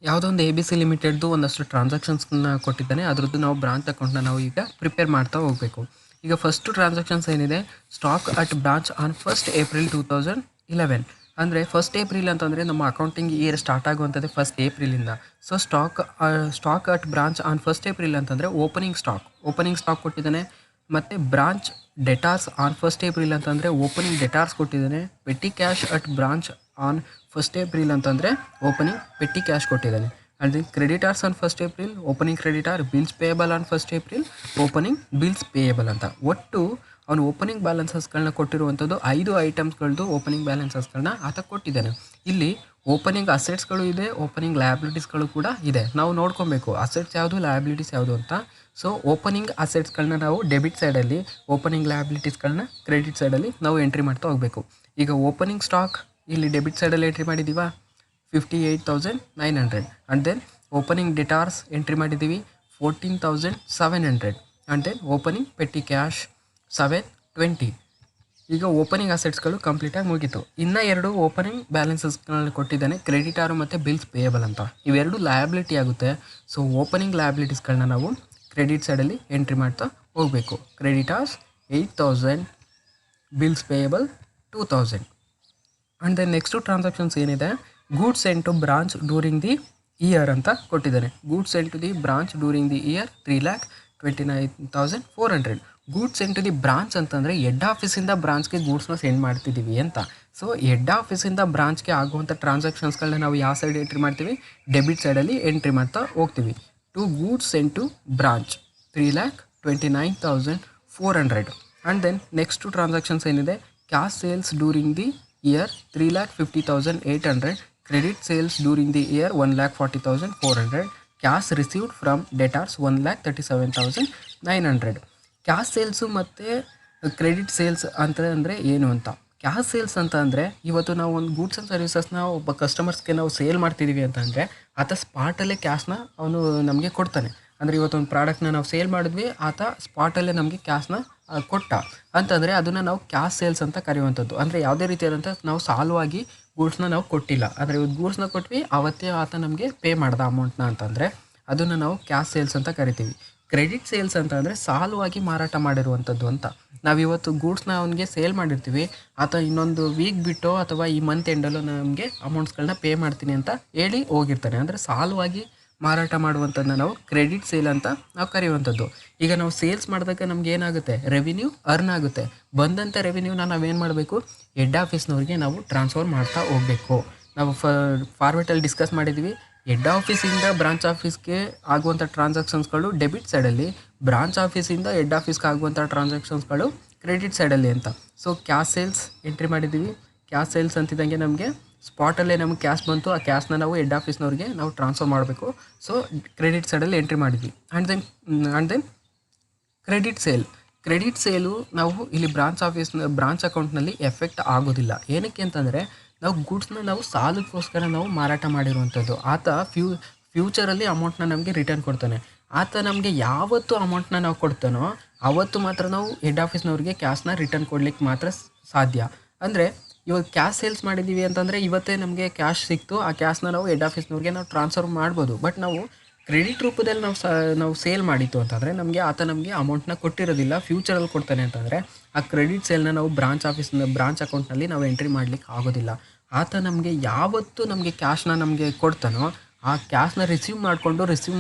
ಯಾವುದೋ ಒಂದು ABC ಲಿಮಿಟೆಡ್ದು ಒಂದಷ್ಟು ಟ್ರಾನ್ಸಾಕ್ಷನ್ಸ್ನ ಕೊಟ್ಟಿದ್ದಾನೆ, ಅದರದ್ದು ನಾವು ಬ್ರಾಂಚ್ ಅಕೌಂಟ್ನ ನಾವು ಈಗ ಪ್ರಿಪೇರ್ ಮಾಡ್ತಾ ಹೋಗಬೇಕು. ಈಗ ಫಸ್ಟು ಟ್ರಾನ್ಸಾಕ್ಷನ್ಸ್ ಏನಿದೆ, stock at branch on 1st April 2011. ಅಂದರೆ 1st April ಅಂತಂದರೆ ನಮ್ಮ ಅಕೌಂಟಿಂಗ್ ಇಯರ್ ಸ್ಟಾರ್ಟ್ ಆಗುವಂಥದ್ದು 1st Aprilಯಿಂದ. So stock at branch on 1st April ಅಂತಂದರೆ ಓಪನಿಂಗ್ ಸ್ಟಾಕ್ ಕೊಟ್ಟಿದ್ದಾನೆ. ಮತ್ತು branch debtors on 1st April ಅಂತಂದರೆ ಓಪನಿಂಗ್ ಡೆಟಾರ್ಸ್ ಕೊಟ್ಟಿದ್ದಾನೆ. Petty cash at branch on 1st April ಅಂತಂದರೆ ಓಪನಿಂಗ್ ಪೆಟ್ಟಿ ಕ್ಯಾಶ್ ಕೊಟ್ಟಿದ್ದಾನೆ. And then creditors on 1st April, opening creditor, bills payable on 1st April, opening bills payable ಅಂತ. ಒಟ್ಟು ಅವನು opening ಬ್ಯಾಲೆನ್ಸಸ್ಗಳನ್ನ ಕೊಟ್ಟಿರುವಂಥದ್ದು 5 ಐಟಮ್ಸ್ಗಳದ್ದು opening ಬ್ಯಾಲೆನ್ಸಸ್ಗಳನ್ನ ಆತ ಕೊಟ್ಟಿದ್ದಾನೆ. ಇಲ್ಲಿ ಓಪನಿಂಗ್ ಅಸೆಟ್ಸ್ಗಳು ಇದೆ, ಓಪನಿಂಗ್ ಲಯಬಿಲಿಟೀಸ್ಗಳು ಕೂಡ ಇದೆ. ನಾವು ನೋಡ್ಕೊಬೇಕು ಅಸೆಟ್ಸ್ ಯಾವುದು, ಲಯಬಿಲಿಟೀಸ್ ಯಾವುದು ಅಂತ. ಸೊ ಓಪನಿಂಗ್ ಅಸೆಟ್ಸ್ಗಳನ್ನ ನಾವು ಡೆಬಿಟ್ ಸೈಡಲ್ಲಿ, ಓಪನಿಂಗ್ ಲಯಬಿಲಿಟೀಸ್ಗಳನ್ನ ಕ್ರೆಡಿಟ್ ಸೈಡಲ್ಲಿ ನಾವು ಎಂಟ್ರಿ ಮಾಡ್ತಾ ಹೋಗಬೇಕು. ಈಗ ಓಪನಿಂಗ್ ಸ್ಟಾಕ್ ಇಲ್ಲಿ ಡೆಬಿಟ್ ಸೈಡಲ್ಲಿ ಎಂಟ್ರಿ ಮಾಡಿದ್ದೀವ 58,900. And then opening debtors entry ಮಾಡಿದ್ದೀವಿ 14,700. And then opening petty cash 720. ಈಗ ಓಪನಿಂಗ್ ಅಸೆಟ್ಸ್ಗಳು ಕಂಪ್ಲೀಟಾಗಿ ಮುಗೀತು. ಇನ್ನೂ 2 ಓಪನಿಂಗ್ ಬ್ಯಾಲೆನ್ಸಸ್ಗಳನ್ನ ಕೊಟ್ಟಿದ್ದಾನೆ, ಕ್ರೆಡಿಟಾರು ಮತ್ತು ಬಿಲ್ಸ್ ಪೇಯಬಲ್ ಅಂತ. ಇವೆರಡು ಲಯಬಿಲಿಟಿ ಆಗುತ್ತೆ. ಸೊ ಓಪನಿಂಗ್ ಲಯಬಿಲಿಟೀಸ್ಗಳನ್ನ ನಾವು ಕ್ರೆಡಿಟ್ ಸೈಡಲ್ಲಿ ಎಂಟ್ರಿ ಮಾಡ್ತಾ ಹೋಗಬೇಕು. Creditors 8,000, bills payable 2,000. And then next transactions ಏನಿದೆ, goods sent to branch during the year ಅಂತ ಕೊಟ್ಟಿದ್ದಾನೆ. Goods sent to the branch during the year 3,29,400. Goods sent to the branch ಅಂತಂದರೆ head ಆಫೀಸಿಂದ ಬ್ರಾಂಚ್ಗೆ ಗೂಡ್ಸ್ನ ಸೆಂಡ್ ಮಾಡ್ತಿದ್ದೀವಿ ಅಂತ. ಸೊ ಹೆಡ್ ಆಫೀಸಿಂದ ಬ್ರಾಂಚ್ಗೆ ಆಗುವಂಥ ಟ್ರಾನ್ಸಾಕ್ಷನ್ಸ್ಗಳನ್ನ ನಾವು ಯಾವ ಸೈಡ್ ಎಂಟ್ರಿ ಮಾಡ್ತೀವಿ, ಡೆಬಿಟ್ ಸೈಡಲ್ಲಿ ಎಂಟ್ರಿ ಮಾಡ್ತಾ ಹೋಗ್ತೀವಿ. To goods sent to branch 29,400. And then next transactions ಏನಿದೆ, cash sales during the year 3,50,800, credit sales during the year 1,40,400, cash received from debtors 1,37,900. Cash sales ಮತ್ತು ಕ್ರೆಡಿಟ್ ಸೇಲ್ಸ್ ಅಂತ ಅಂದರೆ ಏನು ಅಂತ. ಕ್ಯಾಶ್ ಸೇಲ್ಸ್ ಅಂತ ಅಂದರೆ ಇವತ್ತು ನಾವು ಒಂದು ಗೂಡ್ಸ್ ಆ್ಯಂಡ್ ಸರ್ವಿಸಸ್ನ ಒಬ್ಬ ಕಸ್ಟಮರ್ಸ್ಗೆ ನಾವು ಸೇಲ್ ಮಾಡ್ತಿದ್ದೀವಿ ಅಂತಂದರೆ ಆತ ಸ್ಪಾಟಲ್ಲೇ ಕ್ಯಾಶ್ನ ಅವನು ನಮಗೆ ಕೊಡ್ತಾನೆ. ಅಂದರೆ ಇವತ್ತೊಂದು ಪ್ರಾಡಕ್ಟ್ನ ನಾವು ಸೇಲ್ ಮಾಡಿದ್ವಿ, ಆತ ಸ್ಪಾಟಲ್ಲೇ ನಮಗೆ ಕ್ಯಾಶ್ನ ಕೊಟ್ಟ ಅಂತಂದರೆ ಅದನ್ನು ನಾವು ಕ್ಯಾಶ್ ಸೇಲ್ಸ್ ಅಂತ ಕರೆಯುವಂಥದ್ದು. ಅಂದರೆ ಯಾವುದೇ ರೀತಿಯಾದಂಥ ನಾವು ಸಾಲವಾಗಿ ಗೂಡ್ಸ್ನ ನಾವು ಕೊಟ್ಟಿಲ್ಲ, ಅಂದರೆ ಇವತ್ತು ಗೂಡ್ಸ್ನ ಕೊಟ್ವಿ, ಆವತ್ತೇ ಆತ ನಮಗೆ ಪೇ ಮಾಡ್ದ ಅಮೌಂಟ್ನ ಅಂತಂದರೆ ಅದನ್ನು ನಾವು ಕ್ಯಾಶ್ ಸೇಲ್ಸ್ ಅಂತ ಕರಿತೀವಿ. ಕ್ರೆಡಿಟ್ ಸೇಲ್ಸ್ ಅಂತ ಅಂದರೆ ಸಾಲವಾಗಿ ಮಾರಾಟ ಮಾಡಿರುವಂಥದ್ದು ಅಂತ. ನಾವಿವತ್ತು ಗೂಡ್ಸ್ನ ಅವನಿಗೆ ಸೇಲ್ ಮಾಡಿರ್ತೀವಿ, ಆತ ಇನ್ನೊಂದು ವೀಕ್ ಬಿಟ್ಟು ಅಥವಾ ಈ ಮಂತ್ ಎಂಡಲ್ಲೂ ನಮಗೆ ಅಮೌಂಟ್ಸ್ಗಳನ್ನ ಪೇ ಮಾಡ್ತೀನಿ ಅಂತ ಹೇಳಿ ಹೋಗಿರ್ತಾನೆ. ಅಂದರೆ ಸಾಲವಾಗಿ ಮಾರಾಟ ಮಾಡುವಂಥದ್ದನ್ನ ನಾವು ಕ್ರೆಡಿಟ್ ಸೇಲ್ ಅಂತ ನಾವು ಕರೆಯುವಂಥದ್ದು. ಈಗ ನಾವು ಸೇಲ್ಸ್ ಮಾಡಿದಾಗ ನಮ್ಗೆ ಏನಾಗುತ್ತೆ, ರೆವಿನ್ಯೂ ಅರ್ನ್ ಆಗುತ್ತೆ. ಬಂದಂಥ ರೆವಿನ್ಯೂನ ನಾವೇನು ಮಾಡಬೇಕು, ಹೆಡ್ ಆಫೀಸ್ನವ್ರಿಗೆ ನಾವು ಟ್ರಾನ್ಸ್ಫರ್ ಮಾಡ್ತಾ ಹೋಗಬೇಕು. ನಾವು ಫಾರ್ಮೆಟಲ್ಲಿ ಡಿಸ್ಕಸ್ ಮಾಡಿದ್ವಿ, ಹೆಡ್ ಆಫೀಸಿಂದ ಬ್ರಾಂಚ್ ಆಫೀಸ್ಗೆ ಆಗುವಂಥ ಟ್ರಾನ್ಸಾಕ್ಷನ್ಸ್ಗಳು ಡೆಬಿಟ್ ಸೈಡಲ್ಲಿ, ಬ್ರಾಂಚ್ ಆಫೀಸಿಂದ ಹೆಡ್ ಆಫೀಸ್ಗೆ ಆಗುವಂಥ ಟ್ರಾನ್ಸಾಕ್ಷನ್ಸ್ಗಳು ಕ್ರೆಡಿಟ್ ಸೈಡಲ್ಲಿ ಅಂತ. ಸೊ ಕ್ಯಾಶ್ ಸೇಲ್ಸ್ ಎಂಟ್ರಿ ಮಾಡಿದ್ದೀವಿ. ಕ್ಯಾಶ್ ಸೇಲ್ಸ್ ಅಂತಿದ್ದಂಗೆ ನಮಗೆ ಸ್ಪಾಟಲ್ಲೇ ನಮಗೆ ಕ್ಯಾಶ್ ಬಂತು, ಆ ಕ್ಯಾಶ್ನ ನಾವು ಹೆಡ್ ಆಫೀಸ್ನವ್ರಿಗೆ ನಾವು ಟ್ರಾನ್ಸ್ಫರ್ ಮಾಡಬೇಕು. ಸೊ ಕ್ರೆಡಿಟ್ ಸೈಡಲ್ಲಿ ಎಂಟ್ರಿ ಮಾಡಿದ್ವಿ. ಆ್ಯಂಡ್ ದೆನ್ ಕ್ರೆಡಿಟ್ ಸೇಲು ನಾವು ಇಲ್ಲಿ ಬ್ರಾಂಚ್ ಅಕೌಂಟ್ನಲ್ಲಿ ಎಫೆಕ್ಟ್ ಆಗೋದಿಲ್ಲ. ಏನಕ್ಕೆ ಅಂತಂದರೆ ನಾವು ಗೂಡ್ಸ್ನ ನಾವು ಸಾಲಕ್ಕೋಸ್ಕರ ನಾವು ಮಾರಾಟ ಮಾಡಿರುವಂಥದ್ದು. ಆತ ಫ್ಯೂಚರಲ್ಲಿ ಅಮೌಂಟ್ನ ನಮಗೆ ರಿಟರ್ನ್ ಕೊಡ್ತಾನೆ. ಆತ ನಮಗೆ ಯಾವತ್ತು ಅಮೌಂಟ್ನ ನಾವು ಕೊಡ್ತಾನೋ ಆವತ್ತು ಮಾತ್ರ ನಾವು ಹೆಡ್ ಆಫೀಸ್ನವ್ರಿಗೆ ಕ್ಯಾಶ್ನ ರಿಟರ್ನ್ ಕೊಡ್ಲಿಕ್ಕೆ ಮಾತ್ರ ಸಾಧ್ಯ. ಅಂದರೆ ಇವಾಗ ಕ್ಯಾಶ್ ಸೇಲ್ಸ್ ಮಾಡಿದ್ದೀವಿ ಅಂತಂದರೆ ಇವತ್ತೇ ನಮಗೆ ಕ್ಯಾಶ್ ಸಿಕ್ತು, ಆ ಕ್ಯಾಶ್ನ ನಾವು ಹೆಡ್ ಆಫೀಸ್ನವ್ರಿಗೆ ನಾವು ಟ್ರಾನ್ಸ್ಫರ್ ಮಾಡ್ಬೋದು. ಬಟ್ ನಾವು ಕ್ರೆಡಿಟ್ ರೂಪದಲ್ಲಿ ನಾವು ಸೇಲ್ ಮಾಡಿತ್ತು ಅಂತಂದರೆ ಆತ ನಮಗೆ ಅಮೌಂಟ್ನ ಕೊಟ್ಟಿರೋದಿಲ್ಲ, ಫ್ಯೂಚರಲ್ಲಿ ಕೊಡ್ತಾನೆ ಅಂತಂದರೆ ಆ ಕ್ರೆಡಿಟ್ ಸೇಲ್ನ ನಾವು ಬ್ರಾಂಚ್ ಅಕೌಂಟ್ನಲ್ಲಿ ನಾವು ಎಂಟ್ರಿ ಮಾಡಲಿಕ್ಕೆ ಆಗೋದಿಲ್ಲ. ಆತ ನಮಗೆ ಯಾವತ್ತು ನಮಗೆ ಕ್ಯಾಶ್ನ ನಮಗೆ ಕೊಡ್ತಾನೋ ಆ ಕ್ಯಾಶ್ನ ರಿಸೀವ್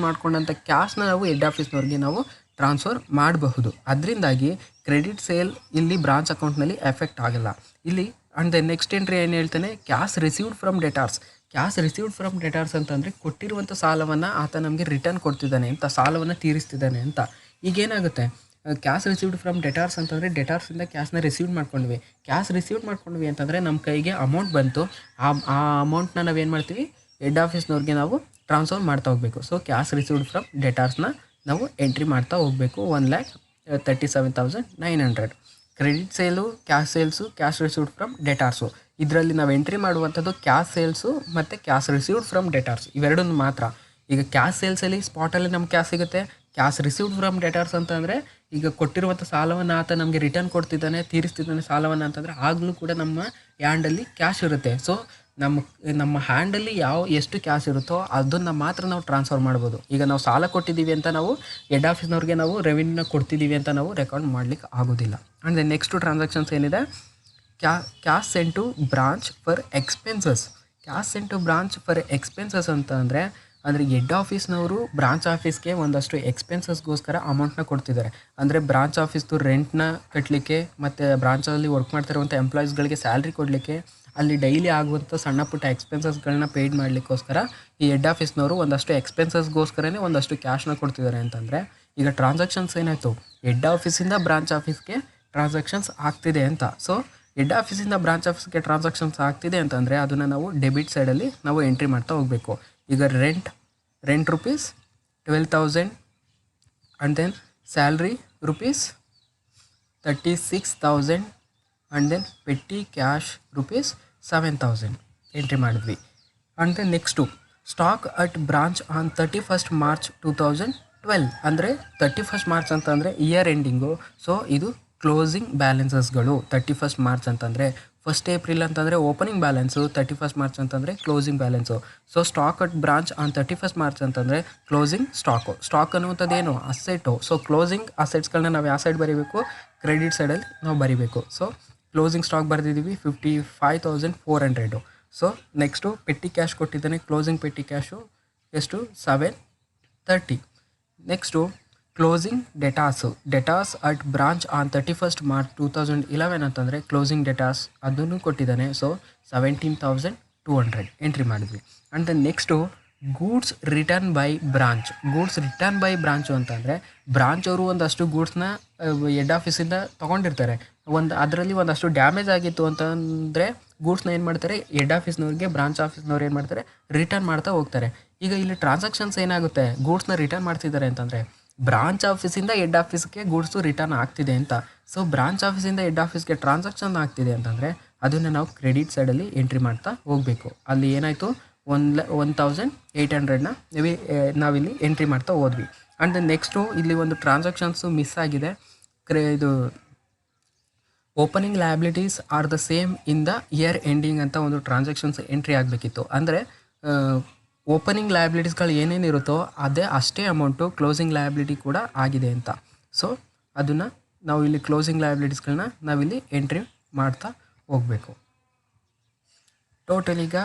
ಮಾಡ್ಕೊಂಡಂಥ ಕ್ಯಾಶ್ನ ನಾವು ಹೆಡ್ ಆಫೀಸ್ನವ್ರಿಗೆ ನಾವು ಟ್ರಾನ್ಸ್ಫರ್ ಮಾಡಬಹುದು. ಅದರಿಂದಾಗಿ ಕ್ರೆಡಿಟ್ ಸೇಲ್ ಇಲ್ಲಿ ಬ್ರಾಂಚ್ ಅಕೌಂಟ್ನಲ್ಲಿ ಎಫೆಕ್ಟ್ ಆಗಲ್ಲ ಇಲ್ಲಿ. ಆ್ಯಂಡ್ ದೆನ್ ನೆಕ್ಸ್ಟ್ ಎಂಟ್ರಿ ಏನು ಹೇಳ್ತಾನೆ, ಕ್ಯಾಶ್ ರಿಸೀವ್ಡ್ ಫ್ರಮ್ ಡೆಟಾರ್ಸ್ ಅಂತಂದರೆ ಕೊಟ್ಟಿರುವಂಥ ಸಾಲವನ್ನು ಆತ ನಮಗೆ ರಿಟರ್ನ್ ಕೊಡ್ತಿದ್ದಾನೆ ಅಂತ, ಸಾಲವನ್ನು ತೀರಿಸ್ತಿದ್ದಾನೆ ಅಂತ. ಈಗೇನಾಗುತ್ತೆ, ಕ್ಯಾಶ್ ರಿಸೀವ್ಡ್ ಫ್ರಮ್ ಡೆಟಾರ್ಸ್ ಅಂತಂದರೆ ಡೆಟಾರ್ಸಿಂದ ಕ್ಯಾಶ್ನ ರಿಸೀವ್ ಮಾಡ್ಕೊಂಡ್ವಿ ಅಂತಂದರೆ ನಮ್ಮ ಕೈಗೆ ಅಮೌಂಟ್ ಬಂತು. ಆ ಅಮೌಂಟ್ನ ನಾವೇನು ಮಾಡ್ತೀವಿ, ಹೆಡ್ ಆಫೀಸ್ನವ್ರಿಗೆ ನಾವು ಟ್ರಾನ್ಸ್ಫರ್ ಮಾಡ್ತಾ ಹೋಗಬೇಕು. ಸೊ ಕ್ಯಾಶ್ ರಿಸೀವ್ಡ್ ಫ್ರಮ್ ಡೆಟಾರ್ಸ್ನ ನಾವು ಎಂಟ್ರಿ ಮಾಡ್ತಾ ಹೋಗಬೇಕು, 1,37,900. Credit sale, cash sales, cash received from debtors, ಇದರಲ್ಲಿ ನಾವು ಎಂಟ್ರಿ ಮಾಡುವಂಥದ್ದು ಕ್ಯಾಶ್ ಸೇಲ್ಸು ಮತ್ತು ಕ್ಯಾಶ್ ರಿಸೀವ್ಡ್ ಫ್ರಮ್ ಡೆಟಾರ್ಸ್ ಇವೆರಡನ್ನು ಮಾತ್ರ. ಈಗ ಕ್ಯಾಶ್ ಸೇಲ್ಸಲ್ಲಿ ಸ್ಪಾಟಲ್ಲಿ ನಮ್ಗೆ ಕ್ಯಾಶ್ ಸಿಗುತ್ತೆ. ಕ್ಯಾಶ್ ರಿಸೀವ್ಡ್ ಫ್ರಮ್ ಡೆಟಾರ್ಸ್ ಅಂತಂದರೆ ಈಗ ಕೊಟ್ಟಿರುವಂಥ ಸಾಲವನ್ನು ಆತ ನಮಗೆ ರಿಟರ್ನ್ ತೀರಿಸ್ತಿದ್ದಾನೆ ಸಾಲವನ್ನು ಅಂತಂದರೆ ಆಗಲೂ ಕೂಡ ನಮ್ಮ ಹ್ಯಾಂಡಲ್ಲಿ ಕ್ಯಾಶ್ ಇರುತ್ತೆ. ಸೊ ನಮ್ಮ ಹ್ಯಾಂಡಲ್ಲಿ ಎಷ್ಟು ಕ್ಯಾಶ್ ಇರುತ್ತೋ ಅದನ್ನು ಮಾತ್ರ ನಾವು ಟ್ರಾನ್ಸ್ಫರ್ ಮಾಡ್ಬೋದು. ಈಗ ನಾವು ಸಾಲ ಕೊಟ್ಟಿದ್ದೀವಿ ಅಂತ ನಾವು ಹೆಡ್ ಆಫೀಸ್ನವ್ರಿಗೆ ನಾವು ರೆವಿನ್ಯೂನ ಕೊಡ್ತಿದ್ದೀವಿ ಅಂತ ನಾವು ರೆಕಾರ್ಡ್ ಮಾಡಲಿಕ್ಕೆ ಆಗೋದಿಲ್ಲ. ಆ್ಯಂಡ್ ನೆಕ್ಸ್ಟ್ ಟ್ರಾನ್ಸಾಕ್ಷನ್ಸ್ ಏನಿದೆ, cash sent to branch for expenses ಅಂತ ಅಂದರೆ ಹೆಡ್ ಆಫೀಸ್ನವರು ಬ್ರಾಂಚ್ ಆಫೀಸ್ಗೆ ಒಂದಷ್ಟು ಎಕ್ಸ್ಪೆನ್ಸಸ್ಗೋಸ್ಕರ ಅಮೌಂಟ್ನ ಕೊಡ್ತಿದ್ದಾರೆ. ಅಂದರೆ ಬ್ರಾಂಚ್ ಆಫೀಸ್ದು ರೆಂಟ್ನ ಕಟ್ಟಲಿಕ್ಕೆ ಮತ್ತು ಬ್ರಾಂಚಲ್ಲಿ ವರ್ಕ್ ಮಾಡ್ತಿರುವಂಥ ಎಂಪ್ಲಾಯೀಸ್ಗಳಿಗೆ ಸ್ಯಾಲ್ರಿ ಕೊಡಲಿಕ್ಕೆ, ಅಲ್ಲಿ ಡೈಲಿ ಆಗುವಂಥ ಸಣ್ಣ ಪುಟ್ಟ ಎಕ್ಸ್ಪೆನ್ಸಸ್ಗಳನ್ನ ಪೇಯ್ಡ್ ಮಾಡಲಿಕ್ಕೋಸ್ಕರ ಈ ಹೆಡ್ ಆಫೀಸ್ನವರು ಒಂದಷ್ಟು ಎಕ್ಸ್ಪೆನ್ಸಸ್ಗೋಸ್ಕರನೇ ಒಂದಷ್ಟು ಕ್ಯಾಶ್ನ ಕೊಡ್ತಿದ್ದಾರೆ ಅಂತಂದರೆ ಈಗ ಟ್ರಾನ್ಸಾಕ್ಷನ್ಸ್ ಏನಾಯಿತು, ಹೆಡ್ ಆಫೀಸಿಂದ ಬ್ರಾಂಚ್ ಆಫೀಸ್ಗೆ ಟ್ರಾನ್ಸಾಕ್ಷನ್ಸ್ ಆಗ್ತಿದೆ ಅಂತ. ಸೊ ಹೆಡ್ ಆಫೀಸಿಂದ ಬ್ರಾಂಚ್ ಆಫೀಸ್ಗೆ ಟ್ರಾನ್ಸಾಕ್ಷನ್ಸ್ ಆಗ್ತಿದೆ ಅಂತಂದರೆ ಅದನ್ನು ನಾವು ಡೆಬಿಟ್ ಸೈಡಲ್ಲಿ ನಾವು ಎಂಟ್ರಿ ಮಾಡ್ತಾ ಹೋಗಬೇಕು. ಈಗ rent rupees 12,000 and then salary rupees 36,000 and then petty cash rupees 7,000 entry ಮಾಡಿದ್ವಿ. And then next stock at branch on 31st March 2012 ಅಂದರೆ 31st March ಅಂತಂದರೆ ಇಯರ್ ಎಂಡಿಂಗು. ಸೊ ಇದು ಕ್ಲೋಸಿಂಗ್ ಬ್ಯಾಲೆನ್ಸಸ್ಗಳು. 31st March ಅಂತಂದರೆ 1st April ಅಂತಂದರೆ opening balance, 31st March ಅಂತಂದರೆ closing balance. So stock at branch on 31st March ಅಂತಂದರೆ closing stock ಅನ್ನುವಂಥದ್ದೇನು asset. So closing ಅಸೆಟ್ಸ್ಗಳನ್ನ ನಾವು ಯಾವ ಸೈಡ್ ಬರೀಬೇಕು, ಕ್ರೆಡಿಟ್ ಸೈಡಲ್ಲಿ ನಾವು ಬರೀಬೇಕು. ಸೊ ಕ್ಲೋಸಿಂಗ್ ಸ್ಟಾಕ್ ಬರೆದಿದ್ದೀವಿ 55,400. ಸೊ ನೆಕ್ಸ್ಟು ಪೆಟ್ಟಿ ಕ್ಯಾಶ್ ಕೊಟ್ಟಿದ್ದಾನೆ, ಕ್ಲೋಸಿಂಗ್ ಪೆಟ್ಟಿ ಕ್ಯಾಶು ಎಷ್ಟು 730. Next closing debtors at branch on 31st March 2011 ಅಂತಂದರೆ ಕ್ಲೋಸಿಂಗ್ ಡೆಟಾಸ್ ಅದನ್ನು ಕೊಟ್ಟಿದ್ದಾನೆ. ಸೊ 17,200 ಎಂಟ್ರಿ ಮಾಡಿದ್ವಿ. And then next goods return by branch. Goods return by branch ಅಂತಂದರೆ branch ಅವರು ಒಂದಷ್ಟು ಗೂಡ್ಸ್ನ head ಆಫೀಸಿಂದ ತೊಗೊಂಡಿರ್ತಾರೆ. ಅದರಲ್ಲಿ ಒಂದಷ್ಟು ಡ್ಯಾಮೇಜ್ ಆಗಿತ್ತು ಅಂತಂದರೆ ಗೂಡ್ಸ್ನ ಏನು ಮಾಡ್ತಾರೆ, ಹೆಡ್ ಆಫೀಸ್ನವ್ರಿಗೆ ಬ್ರಾಂಚ್ ಆಫೀಸ್ನವ್ರು ಏನು ಮಾಡ್ತಾರೆ, ರಿಟರ್ನ್ ಮಾಡ್ತಾ ಹೋಗ್ತಾರೆ. ಈಗ ಇಲ್ಲಿ ಟ್ರಾನ್ಸಾಕ್ಷನ್ಸ್ ಏನಾಗುತ್ತೆ, ಗೂಡ್ಸ್ನ ರಿಟರ್ನ್ ಮಾಡ್ತಿದ್ದಾರೆ ಅಂತಂದರೆ ಬ್ರಾಂಚ್ ಆಫೀಸಿಂದ ಹೆಡ್ ಆಫೀಸ್ಗೆ ಗೂಡ್ಸು ರಿಟರ್ನ್ ಆಗ್ತಿದೆ ಅಂತ. ಸೊ ಬ್ರಾಂಚ್ ಆಫೀಸಿಂದ ಹೆಡ್ ಆಫೀಸ್ಗೆ ಟ್ರಾನ್ಸಾಕ್ಷನ್ ಆಗ್ತಿದೆ ಅಂತಂದರೆ ಅದನ್ನು ನಾವು ಕ್ರೆಡಿಟ್ ಸೈಡಲ್ಲಿ ಎಂಟ್ರಿ ಮಾಡ್ತಾ ಹೋಗಬೇಕು. ಅಲ್ಲಿ ಏನಾಯಿತು, 1,800ನ ನಾವಿಲ್ಲಿ ಎಂಟ್ರಿ ಮಾಡ್ತಾ ಹೋದ್ವಿ. ಆ್ಯಂಡ್ ದೆನ್ ನೆಕ್ಸ್ಟು ಇಲ್ಲಿ ಒಂದು ಟ್ರಾನ್ಸಾಕ್ಷನ್ಸು ಮಿಸ್ ಆಗಿದೆ. ಇದು opening liabilities are the same in the year ending ಅಂತ ಒಂದು ಟ್ರಾನ್ಸಾಕ್ಷನ್ಸ್ ಎಂಟ್ರಿ ಆಗಬೇಕಿತ್ತು. ಅಂದರೆ ಓಪನಿಂಗ್ ಲಯಬಿಲಿಟೀಸ್ಗಳು ಏನೇನಿರುತ್ತೋ ಅಷ್ಟೇ ಅಮೌಂಟು ಕ್ಲೋಸಿಂಗ್ ಲಯಬಿಲಿಟಿ ಕೂಡ ಆಗಿದೆ ಅಂತ. ಸೊ ಅದನ್ನು ನಾವು ಇಲ್ಲಿ ಕ್ಲೋಸಿಂಗ್ ಲಯಬಿಲಿಟೀಸ್ಗಳನ್ನ ನಾವಿಲ್ಲಿ ಎಂಟ್ರಿ ಮಾಡ್ತಾ ಹೋಗಬೇಕು. ಟೋಟಲ್ ಈಗ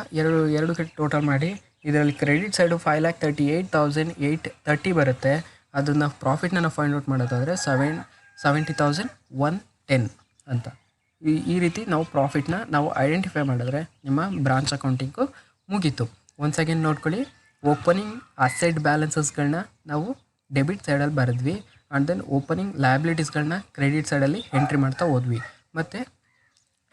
ಎರಡು ಕಡೆ ಟೋಟಲ್ ಮಾಡಿ ಇದರಲ್ಲಿ ಕ್ರೆಡಿಟ್ ಸೈಡು 5,38,830 ಬರುತ್ತೆ. ಅದನ್ನು ಪ್ರಾಫಿಟ್ನ ನಾವು ಫೈಂಡ್ ಔಟ್ ಮಾಡೋದಾದರೆ 70,110 ಅಂತ. ಈ ರೀತಿ ನಾವು ಪ್ರಾಫಿಟ್ನ ನಾವು ಐಡೆಂಟಿಫೈ ಮಾಡಿದ್ರೆ ನಿಮ್ಮ ಬ್ರಾಂಚ್ ಅಕೌಂಟಿಂಗು ಮುಗೀತು. ಒನ್ಸ್ ಅಗೇನ್ ನೋಡ್ಕೊಳ್ಳಿ, ಓಪನಿಂಗ್ ಅಸೆಟ್ ಬ್ಯಾಲೆನ್ಸಸ್ಗಳನ್ನ ನಾವು ಡೆಬಿಟ್ ಸೈಡಲ್ಲಿ ಬರೆದ್ವಿ. ಆ್ಯಂಡ್ ದೆನ್ ಓಪನಿಂಗ್ ಲಯಬಿಲಿಟೀಸ್ಗಳನ್ನ ಕ್ರೆಡಿಟ್ ಸೈಡಲ್ಲಿ ಎಂಟ್ರಿ ಮಾಡ್ತಾ ಹೋದ್ವಿ. ಮತ್ತು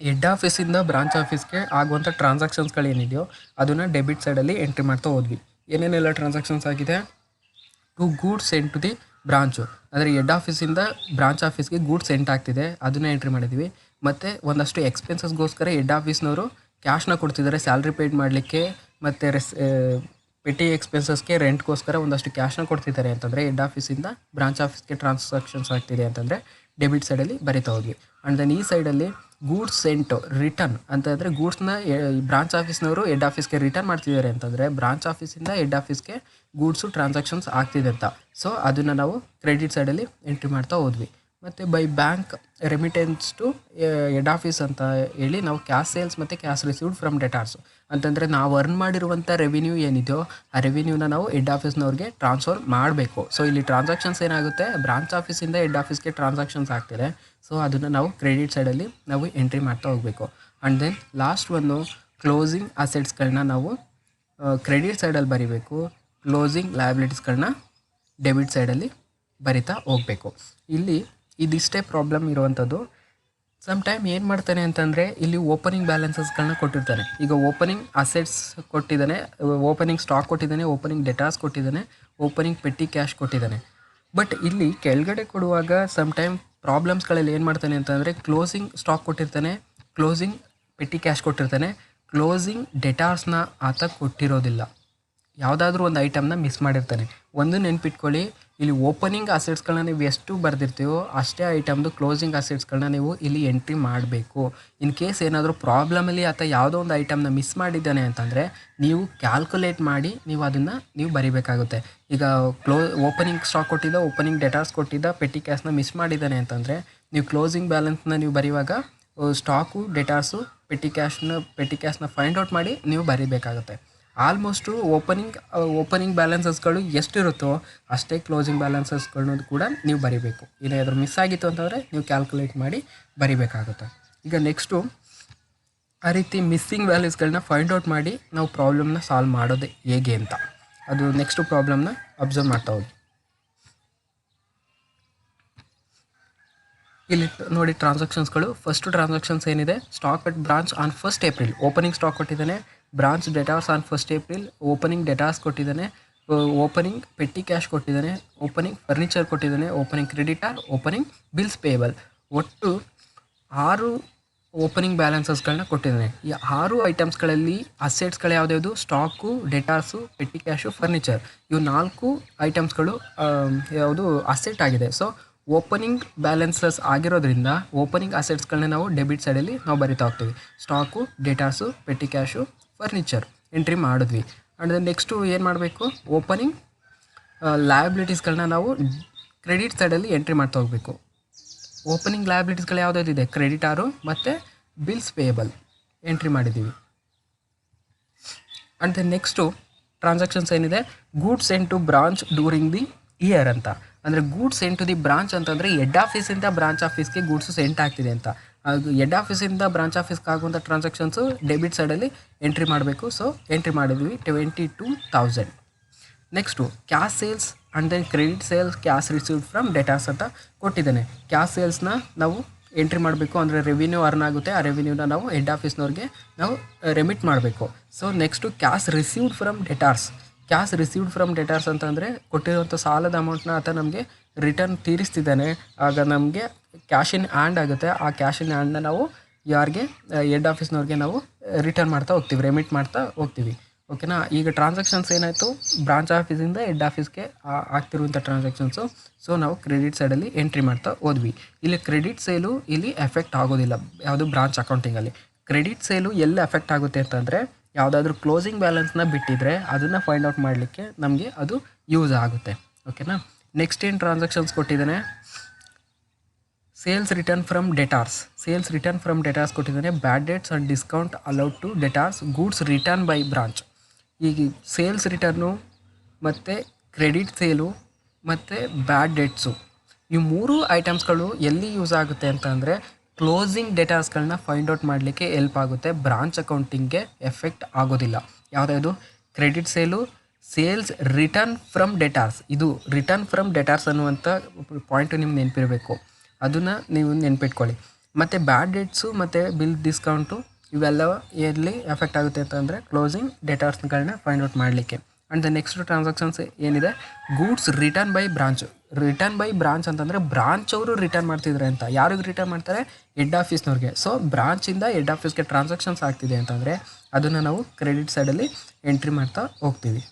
ಹೆಡ್ ಆಫೀಸಿಂದ ಬ್ರಾಂಚ್ ಆಫೀಸ್ಗೆ ಆಗುವಂಥ ಟ್ರಾನ್ಸಾಕ್ಷನ್ಸ್ಗಳೇನಿದೆಯೋ ಅದನ್ನು ಡೆಬಿಟ್ ಸೈಡಲ್ಲಿ ಎಂಟ್ರಿ ಮಾಡ್ತಾ ಹೋದ್ವಿ. ಏನೇನೆಲ್ಲ ಟ್ರಾನ್ಸಾಕ್ಷನ್ಸ್ ಆಗಿದೆ, to goods sent to the branch, ಅಂದರೆ ಹೆಡ್ ಆಫೀಸಿಂದ ಬ್ರಾಂಚ್ ಆಫೀಸ್ಗೆ ಗೂಡ್ಸ್ ಸೆಂಟ್ ಆಗ್ತಿದೆ, ಅದನ್ನು ಎಂಟ್ರಿ ಮಾಡಿದ್ವಿ. ಮತ್ತು ಒಂದಷ್ಟು ಎಕ್ಸ್ಪೆನ್ಸಸ್ಗೋಸ್ಕರ ಹೆಡ್ ಆಫೀಸ್ನವರು ಕ್ಯಾಶ್ನ ಕೊಡ್ತಿದ್ದಾರೆ ಸ್ಯಾಲ್ರಿ ಪೇಯ್ಡ್ ಮಾಡಲಿಕ್ಕೆ, ಮತ್ತು ಪೆಟಿ ಎಕ್ಸ್ಪೆನ್ಸಸ್ಗೆ ರೆಂಟ್ಗೋಸ್ಕರ ಒಂದಷ್ಟು ಕ್ಯಾಶ್ನ ಕೊಡ್ತಿದ್ದಾರೆ ಅಂತಂದರೆ ಹೆಡ್ ಆಫೀಸಿಂದ ಬ್ರಾಂಚ್ ಆಫೀಸ್ಗೆ ಟ್ರಾನ್ಸಾಕ್ಷನ್ಸ್ ಆಗ್ತಿದೆ ಅಂತಂದರೆ ಡೆಬಿಟ್ ಸೈಡಲ್ಲಿ ಬರಿತಾ ಹೋದ್ವಿ. ಆ್ಯಂಡ್ ದೆನ್ ಈ ಸೈಡಲ್ಲಿ ಗೂಡ್ಸ್ ಸೆಂಟ್ ರಿಟರ್ನ್ ಅಂತಂದರೆ ಗೂಡ್ಸ್ನ ಬ್ರಾಂಚ್ ಆಫೀಸ್ನವರು ಹೆಡ್ ಆಫೀಸ್ಗೆ ರಿಟರ್ನ್ ಮಾಡ್ತಿದ್ದಾರೆ ಅಂತಂದರೆ ಬ್ರಾಂಚ್ ಆಫೀಸಿಂದ ಹೆಡ್ ಆಫೀಸ್ಗೆ ಗೂಡ್ಸು ಟ್ರಾನ್ಸಾಕ್ಷನ್ಸ್ ಆಗ್ತಿದೆ ಅಂತ. ಸೊ ಅದನ್ನು ನಾವು ಕ್ರೆಡಿಟ್ ಸೈಡಲ್ಲಿ ಎಂಟ್ರಿ ಮಾಡ್ತಾ ಹೋದ್ವಿ. ಮತ್ತು by bank remittance to head office ಅಂತ ಹೇಳಿ ನಾವು ಕ್ಯಾಶ್ ಸೇಲ್ಸ್ ಮತ್ತು ಕ್ಯಾಶ್ ರಿಸೀವ್ಡ್ ಫ್ರಮ್ ಡೆಟಾರ್ಸು ಅಂತಂದರೆ ನಾವು ಅರ್ನ್ ಮಾಡಿರುವಂಥ ರೆವಿನ್ಯೂ ಏನಿದೆಯೋ ಆ ರೆವಿನ್ಯೂನ ನಾವು ಹೆಡ್ ಆಫೀಸ್ನವ್ರಿಗೆ ಟ್ರಾನ್ಸ್ಫರ್ ಮಾಡಬೇಕು. ಸೊ ಇಲ್ಲಿ ಟ್ರಾನ್ಸಾಕ್ಷನ್ಸ್ ಏನಾಗುತ್ತೆ, ಬ್ರಾಂಚ್ ಆಫೀಸಿಂದ ಹೆಡ್ ಆಫೀಸ್ಗೆ ಟ್ರಾನ್ಸಾಕ್ಷನ್ಸ್ ಆಗ್ತಿದೆ. ಸೊ ಅದನ್ನು ನಾವು ಕ್ರೆಡಿಟ್ ಸೈಡಲ್ಲಿ ನಾವು ಎಂಟ್ರಿ ಮಾಡ್ತಾ ಹೋಗಬೇಕು. ಆ್ಯಂಡ್ ದೆನ್ ಲಾಸ್ಟ್ ಒಂದು ಕ್ಲೋಸಿಂಗ್ ಅಸೆಟ್ಸ್ಗಳನ್ನ ನಾವು ಕ್ರೆಡಿಟ್ ಸೈಡಲ್ಲಿ ಬರಿಬೇಕು, ಕ್ಲೋಸಿಂಗ್ ಲಯಬಿಲಿಟೀಸ್ಗಳನ್ನ ಡೆಬಿಟ್ ಸೈಡಲ್ಲಿ ಬರಿತಾ ಹೋಗಬೇಕು. ಇಲ್ಲಿ ಇದಿಷ್ಟೇ ಪ್ರಾಬ್ಲಮ್ ಇರುವಂಥದ್ದು. ಸಮ್ ಟೈಮ್ ಏನು ಮಾಡ್ತಾನೆ ಅಂತಂದರೆ ಇಲ್ಲಿ ಓಪನಿಂಗ್ ಬ್ಯಾಲೆನ್ಸಸ್ಗಳನ್ನ ಕೊಟ್ಟಿರ್ತಾನೆ. ಈಗ ಓಪನಿಂಗ್ ಅಸೆಟ್ಸ್ ಕೊಟ್ಟಿದ್ದಾನೆ, ಓಪನಿಂಗ್ ಸ್ಟಾಕ್ ಕೊಟ್ಟಿದ್ದಾನೆ, ಓಪನಿಂಗ್ ಡೆಟಾಸ್ ಕೊಟ್ಟಿದ್ದಾನೆ, ಓಪನಿಂಗ್ ಪೆಟ್ಟಿ ಕ್ಯಾಶ್ ಕೊಟ್ಟಿದ್ದಾನೆ. ಬಟ್ ಇಲ್ಲಿ ಕೆಳಗಡೆ ಕೊಡುವಾಗ ಸಮ್ ಟೈಮ್ ಪ್ರಾಬ್ಲಮ್ಸ್ಗಳಲ್ಲಿ ಏನು ಮಾಡ್ತಾನೆ ಅಂತಂದರೆ ಕ್ಲೋಸಿಂಗ್ ಸ್ಟಾಕ್ ಕೊಟ್ಟಿರ್ತಾನೆ, ಕ್ಲೋಸಿಂಗ್ ಪೆಟ್ಟಿ ಕ್ಯಾಶ್ ಕೊಟ್ಟಿರ್ತಾನೆ, ಕ್ಲೋಸಿಂಗ್ ಡೆಟಾರ್ಸ್ನ ಆತ ಕೊಟ್ಟಿರೋದಿಲ್ಲ. ಯಾವುದಾದ್ರೂ ಒಂದು ಐಟಮ್ನ ಮಿಸ್ ಮಾಡಿರ್ತಾನೆ. ಒಂದು ನೆನ್ಪಿಟ್ಕೊಳ್ಳಿ, ಇಲ್ಲಿ ಓಪನಿಂಗ್ ಅಸೆಟ್ಸ್ಗಳನ್ನ ನೀವು ಎಷ್ಟು ಬರೆದಿರ್ತೀವೋ ಅಷ್ಟೇ ಐಟಮ್ದು ಕ್ಲೋಸಿಂಗ್ ಅಸೆಟ್ಸ್ಗಳನ್ನ ನೀವು ಇಲ್ಲಿ ಎಂಟ್ರಿ ಮಾಡಬೇಕು. ಇನ್ ಕೇಸ್ ಏನಾದರೂ ಪ್ರಾಬ್ಲಮಲ್ಲಿ ಆತ ಯಾವುದೋ ಒಂದು ಐಟಮ್ನ ಮಿಸ್ ಮಾಡಿದ್ದಾನೆ ಅಂತಂದರೆ ನೀವು ಕ್ಯಾಲ್ಕುಲೇಟ್ ಮಾಡಿ ನೀವು ಅದನ್ನು ನೀವು ಬರಿಬೇಕಾಗುತ್ತೆ. ಈಗ ಓಪನಿಂಗ್ ಸ್ಟಾಕ್ ಕೊಟ್ಟಿದ್ದ, ಓಪನಿಂಗ್ ಡೆಟಾರ್ಸ್ ಕೊಟ್ಟಿದ್ದ, ಪೆಟ್ಟಿ ಕ್ಯಾಶ್ನ ಮಿಸ್ ಮಾಡಿದ್ದಾನೆ ಅಂತಂದರೆ ನೀವು ಕ್ಲೋಸಿಂಗ್ ಬ್ಯಾಲೆನ್ಸ್ನ ನೀವು ಬರೆಯುವಾಗ ಸ್ಟಾಕು, ಡೆಟಾರ್ಸು, ಪೆಟ್ಟಿ ಕ್ಯಾಶ್ನ ಫೈಂಡ್ ಔಟ್ ಮಾಡಿ ನೀವು ಬರೀಬೇಕಾಗುತ್ತೆ. ಆಲ್ಮೋಸ್ಟು ಓಪನಿಂಗ್ ಬ್ಯಾಲೆನ್ಸಸ್ಗಳು ಎಷ್ಟಿರುತ್ತೋ ಅಷ್ಟೇ ಕ್ಲೋಸಿಂಗ್ ಬ್ಯಾಲೆನ್ಸಸ್ಗಳನ್ನೂ ಕೂಡ ನೀವು ಬರಿಬೇಕು. ಏನಾದರೂ ಮಿಸ್ ಆಗಿತ್ತು ಅಂತಂದರೆ ನೀವು ಕ್ಯಾಲ್ಕುಲೇಟ್ ಮಾಡಿ ಬರಿಬೇಕಾಗುತ್ತೆ. ಈಗ ನೆಕ್ಸ್ಟು ಆ ರೀತಿ ಮಿಸ್ಸಿಂಗ್ ವ್ಯಾಲ್ಯೂಸ್ಗಳನ್ನ ಫೈಂಡ್ ಔಟ್ ಮಾಡಿ ನಾವು ಪ್ರಾಬ್ಲಮ್ನ ಸಾಲ್ವ್ ಮಾಡೋದು ಹೇಗೆ ಅಂತ ಅದು ನೆಕ್ಸ್ಟು ಪ್ರಾಬ್ಲಮ್ನ ಅಬ್ಸರ್ವ್ ಮಾಡ್ತಾ ಹೋಗಿ. ಇಲ್ಲಿ ನೋಡಿ ಟ್ರಾನ್ಸಾಕ್ಷನ್ಸ್ಗಳು. ಫಸ್ಟು ಟ್ರಾನ್ಸಾಕ್ಷನ್ಸ್ ಏನಿದೆ, stock at branch on 1st April, opening stock ಕೊಟ್ಟಿದ್ದಾನೆ, branch debtors on 1st April, opening debtors ಕೊಟ್ಟಿದ್ದಾನೆ, ಓಪನಿಂಗ್ ಪೆಟ್ಟಿ ಕ್ಯಾಶ್ ಕೊಟ್ಟಿದ್ದಾನೆ, ಓಪನಿಂಗ್ ಫರ್ನಿಚರ್ ಕೊಟ್ಟಿದ್ದಾನೆ, opening creditor, opening bills payable. ಒಟ್ಟು 6 ಓಪನಿಂಗ್ ಬ್ಯಾಲೆನ್ಸಸ್ಗಳನ್ನ ಕೊಟ್ಟಿದ್ದಾನೆ. ಈ 6 ಐಟಮ್ಸ್ಗಳಲ್ಲಿ ಅಸೆಟ್ಸ್ಗಳು ಯಾವುದ್ಯಾವುದು, stock, debtors, petty cash, furniture, ಇವು 4 ಐಟಮ್ಸ್ಗಳು ಯಾವುದು ಅಸೆಟ್ ಆಗಿದೆ. ಸೊ ಓಪನಿಂಗ್ ಬ್ಯಾಲೆನ್ಸಸ್ ಆಗಿರೋದ್ರಿಂದ ಓಪನಿಂಗ್ ಅಸೆಟ್ಸ್ಗಳನ್ನ ನಾವು ಡೆಬಿಟ್ ಸೈಡಲ್ಲಿ ನಾವು ಬರಿತಾ ಹೋಗ್ತೀವಿ. Stock, debtors, petty cash, furniture entry ಮಾಡಿದ್ವಿ. ಆ್ಯಂಡ್ ದೆನ್ ನೆಕ್ಸ್ಟು ಏನು ಮಾಡಬೇಕು, ಓಪನಿಂಗ್ ಲಯಬಿಲಿಟೀಸ್ಗಳನ್ನ ನಾವು ಕ್ರೆಡಿಟ್ ಸೈಡಲ್ಲಿ ಎಂಟ್ರಿ ಮಾಡ್ತಾ ಹೋಗಬೇಕು. ಓಪನಿಂಗ್ ಲಯಬಿಲಿಟೀಸ್ಗಳು ಯಾವುದಾದಿದೆ, ಕ್ರೆಡಿಟಾರು ಮತ್ತು ಬಿಲ್ಸ್ ಪೇಯಬಲ್ ಎಂಟ್ರಿ ಮಾಡಿದ್ದೀವಿ. ಆ್ಯಂಡ್ ದೆನ್ ನೆಕ್ಸ್ಟು ಟ್ರಾನ್ಸಾಕ್ಷನ್ಸ್ ಏನಿದೆ, goods sent to branch during the year ಅಂತ. ಅಂದರೆ goods sent to the branch ಅಂತಂದರೆ ಹೆಡ್ ಆಫೀಸಿಂದ ಬ್ರಾಂಚ್ ಆಫೀಸ್ಗೆ ಗೂಡ್ಸು ಸೆಂಟ್ ಆಗ್ತಿದೆ ಅಂತ. ಹೆಡ್ ಆಫೀಸಿಂದ ಬ್ರಾಂಚ್ ಆಫೀಸ್ಗೆ ಆಗುವಂಥ ಟ್ರಾನ್ಸಾಕ್ಷನ್ಸು ಡೆಬಿಟ್ ಸೈಡಲ್ಲಿ ಎಂಟ್ರಿ ಮಾಡಬೇಕು. ಸೊ ಎಂಟ್ರಿ ಮಾಡಿದ್ವಿ 22,000. Next cash sales and then credit sales cash received from debtors ಅಂತ ಕೊಟ್ಟಿದ್ದಾನೆ. ಕ್ಯಾಶ್ ಸೇಲ್ಸ್ನ ನಾವು ಎಂಟ್ರಿ ಮಾಡಬೇಕು, ಅಂದರೆ ರೆವಿನ್ಯೂ ಅರ್ನ್ ಆಗುತ್ತೆ, ಆ ರೆವಿನ್ಯೂನ ನಾವು ಹೆಡ್ ಆಫೀಸ್ನವ್ರಿಗೆ ನಾವು ರೆಮಿಟ್ ಮಾಡಬೇಕು. So next cash received from debtors. Cash received from debtors ಅಂತಂದರೆ ಕೊಟ್ಟಿರುವಂಥ ಸಾಲದ ಅಮೌಂಟ್ನ ಆತ ನಮಗೆ ರಿಟರ್ನ್ ತೀರಿಸ್ತಿದ್ದಾನೆ, ಆಗ ನಮಗೆ ಕ್ಯಾಶ್ ಇನ್ ಹ್ಯಾಂಡ್ ಆಗುತ್ತೆ. ಆ ಕ್ಯಾಶ್ ಇನ್ ಹ್ಯಾಂಡ್ನ ನಾವು ಯಾರಿಗೆ ಹೆಡ್ ಆಫೀಸ್ನವ್ರಿಗೆ ನಾವು ರಿಟರ್ನ್ ಮಾಡ್ತಾ ಹೋಗ್ತೀವಿ, ರೆಮಿಟ್ ಮಾಡ್ತಾ ಹೋಗ್ತೀವಿ. ಓಕೆನಾ. ಈಗ ಟ್ರಾನ್ಸಾಕ್ಷನ್ಸ್ ಏನಾಯಿತು, ಬ್ರಾಂಚ್ ಆಫೀಸಿಂದ ಹೆಡ್ ಆಫೀಸ್ಗೆ ಆಗ್ತಿರುವಂಥ ಟ್ರಾನ್ಸಾಕ್ಷನ್ಸು. ಸೊ ನಾವು ಕ್ರೆಡಿಟ್ ಸೈಡಲ್ಲಿ ಎಂಟ್ರಿ ಮಾಡ್ತಾ ಹೋದ್ವಿ. ಇಲ್ಲಿ ಕ್ರೆಡಿಟ್ ಸೇಲು ಇಲ್ಲಿ ಎಫೆಕ್ಟ್ ಆಗೋದಿಲ್ಲ ಯಾವುದು ಬ್ರಾಂಚ್ ಅಕೌಂಟಿಂಗಲ್ಲಿ. ಕ್ರೆಡಿಟ್ ಸೇಲು ಎಲ್ಲಿ ಎಫೆಕ್ಟ್ ಆಗುತ್ತೆ ಅಂತಂದರೆ ಯಾವುದಾದ್ರೂ ಕ್ಲೋಸಿಂಗ್ ಬ್ಯಾಲೆನ್ಸ್ನ ಬಿಟ್ಟಿದ್ರೆ ಅದನ್ನು ಫೈಂಡ್ ಔಟ್ ಮಾಡಲಿಕ್ಕೆ ನಮಗೆ ಅದು ಯೂಸ್ ಆಗುತ್ತೆ. ಓಕೆನಾ. ನೆಕ್ಸ್ಟ್ ಏನು ಟ್ರಾನ್ಸಾಕ್ಷನ್ಸ್ ಕೊಟ್ಟಿದ್ದಾನೆ, sales return from debtors. Sales return from debtors ಕೊಟ್ಟಿದ್ದಾನೆ. Bad debts and discount allowed to debtors goods return by branch. ಈಗ ಸೇಲ್ಸ್ ರಿಟರ್ನು ಮತ್ತು ಕ್ರೆಡಿಟ್ ಸೇಲು ಮತ್ತು ಬ್ಯಾಡ್ ಡೇಟ್ಸು, ಈ ಮೂರು ಐಟಮ್ಸ್ಗಳು ಎಲ್ಲಿ ಯೂಸ್ ಆಗುತ್ತೆ ಅಂತ ಅಂದರೆ ಕ್ಲೋಸಿಂಗ್ ಡೆಟಾರ್ಸ್ಗಳನ್ನ ಫೈಂಡ್ ಔಟ್ ಮಾಡಲಿಕ್ಕೆ ಹೆಲ್ಪ್ ಆಗುತ್ತೆ. ಬ್ರಾಂಚ್ ಅಕೌಂಟಿಂಗ್ಗೆ ಎಫೆಕ್ಟ್ ಆಗೋದಿಲ್ಲ. ಯಾವುದಾವುದು credit sale, sales return from debtors. ಇದು ರಿಟರ್ನ್ ಫ್ರಮ್ ಡೆಟಾರ್ಸ್ ಅನ್ನುವಂಥ ಪಾಯಿಂಟು ನಿಮ್ಗೆ ನೆನಪಿರಬೇಕು, ಅದನ್ನು ನೀವು ನೆನ್ಪಿಟ್ಕೊಳ್ಳಿ. ಮತ್ತು ಬ್ಯಾಡ್ ಡೇಟ್ಸು ಮತ್ತು ಬಿಲ್ ಡಿಸ್ಕೌಂಟು ಇವೆಲ್ಲ ಎಲ್ಲಿ ಎಫೆಕ್ಟ್ ಆಗುತ್ತೆ ಅಂತಂದರೆ ಕ್ಲೋಸಿಂಗ್ ಡೆಟಾರ್ಸ್ಗಳನ್ನ ಫೈಂಡ್ ಔಟ್ ಮಾಡಲಿಕ್ಕೆ. ಆ್ಯಂಡ್ ದ ನೆಕ್ಸ್ಟ್ ಟ್ರಾನ್ಸಾಕ್ಷನ್ಸ್ ಏನಿದೆ, goods return by branch. Return by branch ಅಂತಂದರೆ ಬ್ರಾಂಚ್ ಅವರು ರಿಟರ್ನ್ ಮಾಡ್ತಿದ್ದಾರೆ ಅಂತ. ಯಾರಿಗೆ ರಿಟರ್ನ್ ಮಾಡ್ತಾರೆ, ಹೆಡ್ ಆಫೀಸ್ನವ್ರಿಗೆ. ಸೊ ಬ್ರಾಂಚಿಂದ ಹೆಡ್ ಆಫೀಸ್ಗೆ ಟ್ರಾನ್ಸಾಕ್ಷನ್ಸ್ ಆಗ್ತಿದೆ ಅಂತಂದರೆ ಅದನ್ನು ನಾವು ಕ್ರೆಡಿಟ್ ಸೈಡಲ್ಲಿ ಎಂಟ್ರಿ ಮಾಡ್ತಾ ಹೋಗ್ತೀವಿ.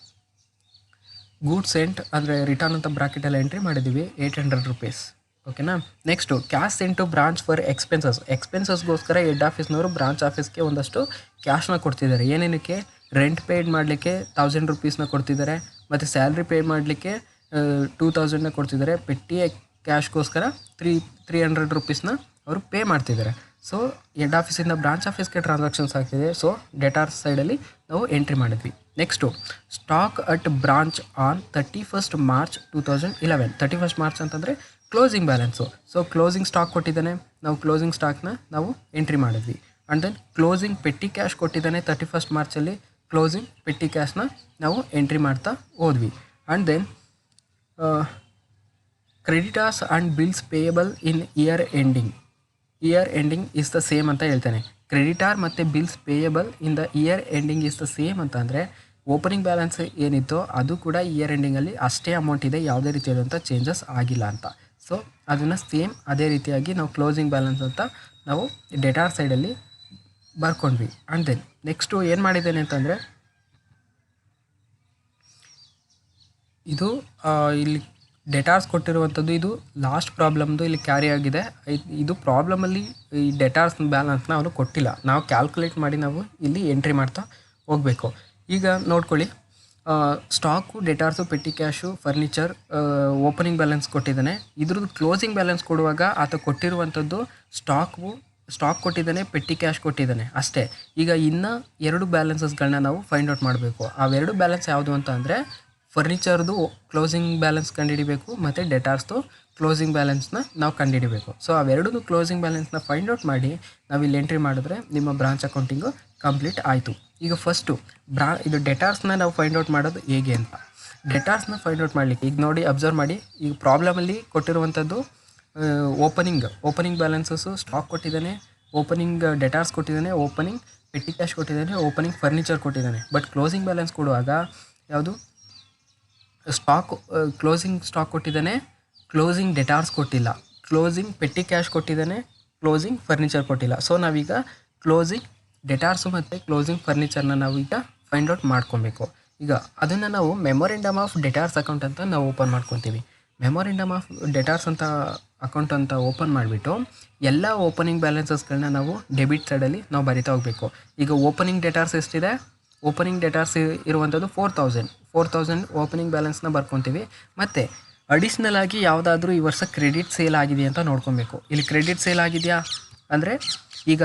ಗೂಡ್ಸ್ ಸೆಂಟ್ ಅಂದರೆ ರಿಟರ್ನ್ ಅಂತ ಬ್ರಾಕೆಟಲ್ಲಿ ಎಂಟ್ರಿ ಮಾಡಿದ್ದೀವಿ, 800 ರೂಪೀಸ್. ಓಕೆನಾ. Next cash sent to branch for expenses. ಎಕ್ಸ್ಪೆನ್ಸಸ್ಗೋಸ್ಕರ ಹೆಡ್ ಆಫೀಸ್ನವರು ಬ್ರಾಂಚ್ ಆಫೀಸ್ಗೆ ಒಂದಷ್ಟು ಕ್ಯಾಶ್ನ ಕೊಡ್ತಿದ್ದಾರೆ. ಏನೇನಕ್ಕೆ, ರೆಂಟ್ ಪೇಯ್ಡ್ ಮಾಡಲಿಕ್ಕೆ 1000 ರೂಪೀಸ್ನ ಕೊಡ್ತಿದ್ದಾರೆ, ಮತ್ತು ಸ್ಯಾಲ್ರಿ ಪೇ ಮಾಡಲಿಕ್ಕೆ 2000ನ ಕೊಡ್ತಿದ್ದಾರೆ. ಪೆಟ್ಟಿ ಕ್ಯಾಶ್ಗೋಸ್ಕರ 300 ರೂಪೀಸ್ನ ಅವರು ಪೇ ಮಾಡ್ತಿದ್ದಾರೆ. ಸೊ ಹೆಡ್ ಆಫೀಸಿಂದ ಬ್ರಾಂಚ್ ಆಫೀಸ್ಗೆ ಟ್ರಾನ್ಸಾಕ್ಷನ್ಸ್ ಆಗ್ತಿದೆ. ಸೊ ಡೆಟಾರ್ಸ್ ಸೈಡಲ್ಲಿ ನಾವು ಎಂಟ್ರಿ ಮಾಡಿದ್ವಿ. Next stock at branch on 31st March 2011. 31st March ಅಂತಂದರೆ closing balance. So closing stock ಕೊಟ್ಟಿದ್ದಾನೆ, ನಾವು ಕ್ಲೋಸಿಂಗ್ ಸ್ಟಾಕ್ನ ನಾವು ಎಂಟ್ರಿ ಮಾಡಿದ್ವಿ. And then closing petty cash ಕೊಟ್ಟಿದ್ದಾನೆ 31st March ಕ್ಲೋಸಿಂಗ್ ಪೆಟ್ಟಿ ಕ್ಯಾಶ್ನ ನಾವು ಎಂಟ್ರಿ ಮಾಡ್ತಾ ಹೋದ್ವಿ. And then creditors and bills payable in year ending. Year ending is the same ಅಂತ ಹೇಳ್ತಾನೆ. ಕ್ರೆಡಿಟಾರ್ ಮತ್ತು bills payable in the year ending is the same ಅಂತ ಅಂದರೆ opening balance ಏನಿತ್ತೋ ಅದು ಕೂಡ ಇಯರ್ ಎಂಡಿಂಗಲ್ಲಿ ಅಷ್ಟೇ ಅಮೌಂಟ್ ಇದೆ, ಯಾವುದೇ ರೀತಿಯಾದಂಥ ಚೇಂಜಸ್ ಆಗಿಲ್ಲ ಅಂತ. ಸೊ ಅದನ್ನು ಸೇಮ್ ಅದೇ ರೀತಿಯಾಗಿ ನಾವು ಕ್ಲೋಸಿಂಗ್ ಬ್ಯಾಲೆನ್ಸ್ ಅಂತ ನಾವು ಡೆಟಾರ್ ಸೈಡಲ್ಲಿ ಬರ್ಕೊಂಡ್ವಿ. ಆ್ಯಂಡ್ ದೆನ್ ನೆಕ್ಸ್ಟು ಏನು ಮಾಡಿದ್ದೇನೆ ಅಂತಂದರೆ, ಇದು ಇಲ್ಲಿ ಡೆಟಾರ್ಸ್ ಕೊಟ್ಟಿರುವಂಥದ್ದು ಇದು ಲಾಸ್ಟ್ ಪ್ರಾಬ್ಲಮ್ದು ಇಲ್ಲಿ ಕ್ಯಾರಿ ಆಗಿದೆ. ಇದು ಪ್ರಾಬ್ಲಮಲ್ಲಿ ಈ ಡೆಟಾರ್ಸ್ ಬ್ಯಾಲೆನ್ಸ್ನ ಅವನು ಕೊಟ್ಟಿಲ್ಲ, ನಾವು ಕ್ಯಾಲ್ಕುಲೇಟ್ ಮಾಡಿ ನಾವು ಇಲ್ಲಿ ಎಂಟ್ರಿ ಮಾಡ್ತಾ ಹೋಗಬೇಕು. ಈಗ ನೋಡ್ಕೊಳ್ಳಿ, stock, debtors, petty cash, furniture, opening balance ಕೊಟ್ಟಿದ್ದಾನೆ. ಇದ್ರದ್ದು ಕ್ಲೋಸಿಂಗ್ ಬ್ಯಾಲೆನ್ಸ್ ಕೊಡುವಾಗ ಆತ ಕೊಟ್ಟಿರುವಂಥದ್ದು ಸ್ಟಾಕ್ ಕೊಟ್ಟಿದ್ದಾನೆ, ಪೆಟ್ಟಿ ಕ್ಯಾಶ್ ಕೊಟ್ಟಿದ್ದಾನೆ ಅಷ್ಟೇ. ಈಗ ಇನ್ನೂ 2 ಬ್ಯಾಲೆನ್ಸಸ್ಗಳನ್ನ ನಾವು ಫೈಂಡ್ ಔಟ್ ಮಾಡಬೇಕು. ಅವೆರಡು ಬ್ಯಾಲೆನ್ಸ್ ಯಾವುದು ಅಂತ ಅಂದರೆ ಫರ್ನಿಚರ್ದು ಕ್ಲೋಸಿಂಗ್ ಬ್ಯಾಲೆನ್ಸ್ ಕಂಡುಹಿಡಿಬೇಕು ಮತ್ತು ಡೆಟಾರ್ಸ್ದು ಕ್ಲೋಸಿಂಗ್ ಬ್ಯಾಲೆನ್ಸ್ನ ನಾವು ಕಂಡುಹಿಡಿಬೇಕು. ಸೊ ಅವೆರಡೂ ಕ್ಲೋಸಿಂಗ್ ಬ್ಯಾಲೆನ್ಸ್ನ ಫೈಂಡ್ ಔಟ್ ಮಾಡಿ ನಾವು ಇಲ್ಲಿ ಎಂಟ್ರಿ ಮಾಡಿದ್ರೆ ನಿಮ್ಮ ಬ್ರಾಂಚ್ ಅಕೌಂಟಿಂಗು ಕಂಪ್ಲೀಟ್ ಆಯಿತು. ಈಗ ಫಸ್ಟು ಇದು ಡೆಟಾರ್ಸ್ನ ನಾವು ಫೈಂಡ್ ಔಟ್ ಮಾಡೋದು ಹೇಗೆ ಅಂತ. ಡೆಟಾರ್ಸ್ನ ಫೈಂಡ್ ಔಟ್ ಮಾಡಲಿಕ್ಕೆ ಈಗ ನೋಡಿ, ಅಬ್ಸರ್ವ್ ಮಾಡಿ, ಈಗ ಪ್ರಾಬ್ಲಮಲ್ಲಿ ಕೊಟ್ಟಿರುವಂಥದ್ದು ಓಪನಿಂಗ್ ಬ್ಯಾಲೆನ್ಸಸ್ಸು ಸ್ಟಾಕ್ ಕೊಟ್ಟಿದ್ದಾನೆ, ಓಪನಿಂಗ್ ಡೆಟಾರ್ಸ್ ಕೊಟ್ಟಿದ್ದಾನೆ, ಓಪನಿಂಗ್ ಪೆಟ್ಟಿ ಕ್ಯಾಶ್ ಕೊಟ್ಟಿದ್ದಾನೆ, ಓಪನಿಂಗ್ ಫರ್ನಿಚರ್ ಕೊಟ್ಟಿದ್ದಾನೆ. ಬಟ್ ಕ್ಲೋಸಿಂಗ್ ಬ್ಯಾಲೆನ್ಸ್ ಕೊಡುವಾಗ ಯಾವುದು ಕ್ಲೋಸಿಂಗ್ ಸ್ಟಾಕ್ ಕೊಟ್ಟಿದ್ದಾನೆ, ಕ್ಲೋಸಿಂಗ್ ಡೆಟಾರ್ಸ್ ಕೊಟ್ಟಿಲ್ಲ, ಕ್ಲೋಸಿಂಗ್ ಪೆಟ್ಟಿ ಕ್ಯಾಶ್ ಕೊಟ್ಟಿದ್ದಾನೆ, ಕ್ಲೋಸಿಂಗ್ ಫರ್ನಿಚರ್ ಕೊಟ್ಟಿಲ್ಲ. ಸೊ ನಾವೀಗ ಕ್ಲೋಸಿಂಗ್ ಡೆಟಾರ್ಸು ಮತ್ತು ಕ್ಲೋಸಿಂಗ್ ಫರ್ನಿಚರ್ನ ನಾವೀಗ ಫೈಂಡ್ ಔಟ್ ಮಾಡ್ಕೊಬೇಕು. ಈಗ ಅದನ್ನು ನಾವು ಮೆಮೊರೆಂಡಮ್ ಆಫ್ ಡೆಟಾರ್ಸ್ ಅಕೌಂಟ್ ಅಂತ ನಾವು ಓಪನ್ ಮಾಡ್ಕೊತೀವಿ. ಮೆಮೊರೆಂಡಮ್ ಆಫ್ ಡೆಟಾರ್ಸ್ ಅಂತ ಅಕೌಂಟ್ ಅಂತ ಓಪನ್ ಮಾಡಿಬಿಟ್ಟು ಎಲ್ಲ ಓಪನಿಂಗ್ ಬ್ಯಾಲೆನ್ಸಸ್ಗಳನ್ನ ನಾವು ಡೆಬಿಟ್ ಸೈಡಲ್ಲಿ ನಾವು ಬರಿತಾ ಹೋಗಬೇಕು. ಈಗ ಓಪನಿಂಗ್ ಡೆಟಾರ್ಸ್ ಎಷ್ಟಿದೆ, ಓಪನಿಂಗ್ ಡೆಟಾರ್ಸ್ ಇರುವಂಥದ್ದು 4000 ಓಪನಿಂಗ್ ಬ್ಯಾಲೆನ್ಸ್ನ ಬರ್ಕೊತೀವಿ. ಮತ್ತು ಅಡಿಷ್ನಲ್ ಆಗಿ ಯಾವುದಾದ್ರೂ ಈ ವರ್ಷ ಕ್ರೆಡಿಟ್ ಸೇಲ್ ಆಗಿದೆ ಅಂತ ನೋಡ್ಕೊಬೇಕು. ಇಲ್ಲಿ ಕ್ರೆಡಿಟ್ ಸೇಲ್ ಆಗಿದೆಯಾ ಅಂದರೆ ಈಗ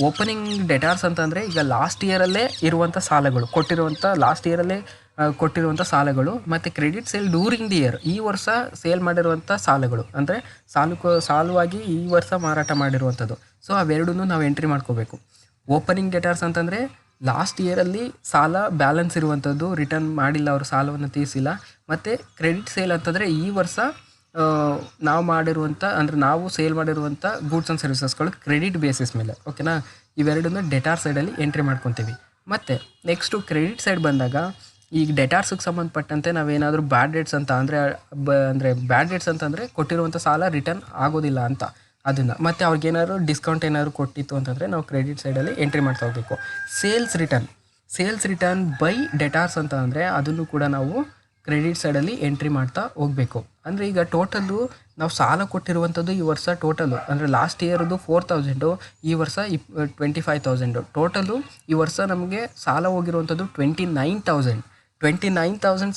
ಓಪನಿಂಗ್ ಡೆಟಾರ್ಸ್ ಅಂತಂದರೆ ಈಗ ಲಾಸ್ಟ್ ಇಯರಲ್ಲೇ ಇರುವಂಥ ಸಾಲಗಳು ಕೊಟ್ಟಿರುವಂಥ ಲಾಸ್ಟ್ ಇಯರಲ್ಲೇ ಕೊಟ್ಟಿರುವಂಥ ಸಾಲಗಳು ಮತ್ತು credit sale during the year, ಈ ವರ್ಷ ಸೇಲ್ ಮಾಡಿರುವಂಥ ಸಾಲಗಳು ಅಂದರೆ ಸಾಲವಾಗಿ ಈ ವರ್ಷ ಮಾರಾಟ ಮಾಡಿರುವಂಥದ್ದು. ಸೊ ಅವೆರಡನ್ನೂ ನಾವು ಎಂಟ್ರಿ ಮಾಡ್ಕೋಬೇಕು. ಓಪನಿಂಗ್ ಡೆಟಾರ್ಸ್ ಅಂತಂದರೆ ಲಾಸ್ಟ್ ಇಯರಲ್ಲಿ ಸಾಲ ಬ್ಯಾಲೆನ್ಸ್ ಇರುವಂಥದ್ದು, ರಿಟರ್ನ್ ಮಾಡಿಲ್ಲ, ಅವರು ಸಾಲವನ್ನು ತೀರಿಸಿಲ್ಲ. ಮತ್ತು ಕ್ರೆಡಿಟ್ ಸೇಲ್ ಅಂತಂದರೆ ಈ ವರ್ಷ ನಾವು ಮಾಡಿರುವಂಥ ಅಂದರೆ ನಾವು ಸೇಲ್ ಮಾಡಿರುವಂಥ ಗೂಡ್ಸ್ ಆ್ಯಂಡ್ ಸರ್ವಿಸಸ್ಗಳು ಕ್ರೆಡಿಟ್ ಬೇಸಿಸ್ ಮೇಲೆ, ಓಕೆನಾ. ಇವೆರಡನ್ನೂ ಡೆಟಾರ್ ಸೈಡಲ್ಲಿ ಎಂಟ್ರಿ ಮಾಡ್ಕೊತೀವಿ. ಮತ್ತು ನೆಕ್ಸ್ಟು ಕ್ರೆಡಿಟ್ ಸೈಡ್ ಬಂದಾಗ ಈಗ ಡೆಟಾರ್ಸಿಗೆ ಸಂಬಂಧಪಟ್ಟಂತೆ ನಾವೇನಾದರೂ ಬ್ಯಾಡ್ ಡೇಟ್ಸ್ ಅಂತ ಅಂದರೆ ಬ್ಯಾಡ್ ಡೇಟ್ಸ್ ಅಂತಂದರೆ ಕೊಟ್ಟಿರುವಂಥ ಸಾಲ ರಿಟರ್ನ್ ಆಗೋದಿಲ್ಲ ಅಂತ, ಅದನ್ನು ಮತ್ತು ಅವ್ರಿಗೇನಾದ್ರು ಡಿಸ್ಕೌಂಟ್ ಏನಾದ್ರು ಕೊಟ್ಟಿತ್ತು ಅಂತಂದರೆ ನಾವು ಕ್ರೆಡಿಟ್ ಸೈಡಲ್ಲಿ ಎಂಟ್ರಿ ಮಾಡ್ತಾ ಹೋಗಬೇಕು. ಸೇಲ್ಸ್ ರಿಟರ್ನ್ ಬೈ ಡೆಟಾರ್ಸ್ ಅಂತ ಅಂದರೆ ಅದನ್ನು ಕೂಡ ನಾವು ಕ್ರೆಡಿಟ್ ಸೈಡಲ್ಲಿ ಎಂಟ್ರಿ ಮಾಡ್ತಾ ಹೋಗಬೇಕು. ಅಂದರೆ ಈಗ ಟೋಟಲ್ಲು ನಾವು ಸಾಲ ಕೊಟ್ಟಿರುವಂಥದ್ದು ಈ ವರ್ಷ ಟೋಟಲು ಅಂದರೆ ಲಾಸ್ಟ್ ಇಯರ್ದು 4,000, ಈ ವರ್ಷ 25,000. ಟೋಟಲು ಈ ವರ್ಷ ನಮಗೆ ಸಾಲ ಹೋಗಿರುವಂಥದ್ದು 29,000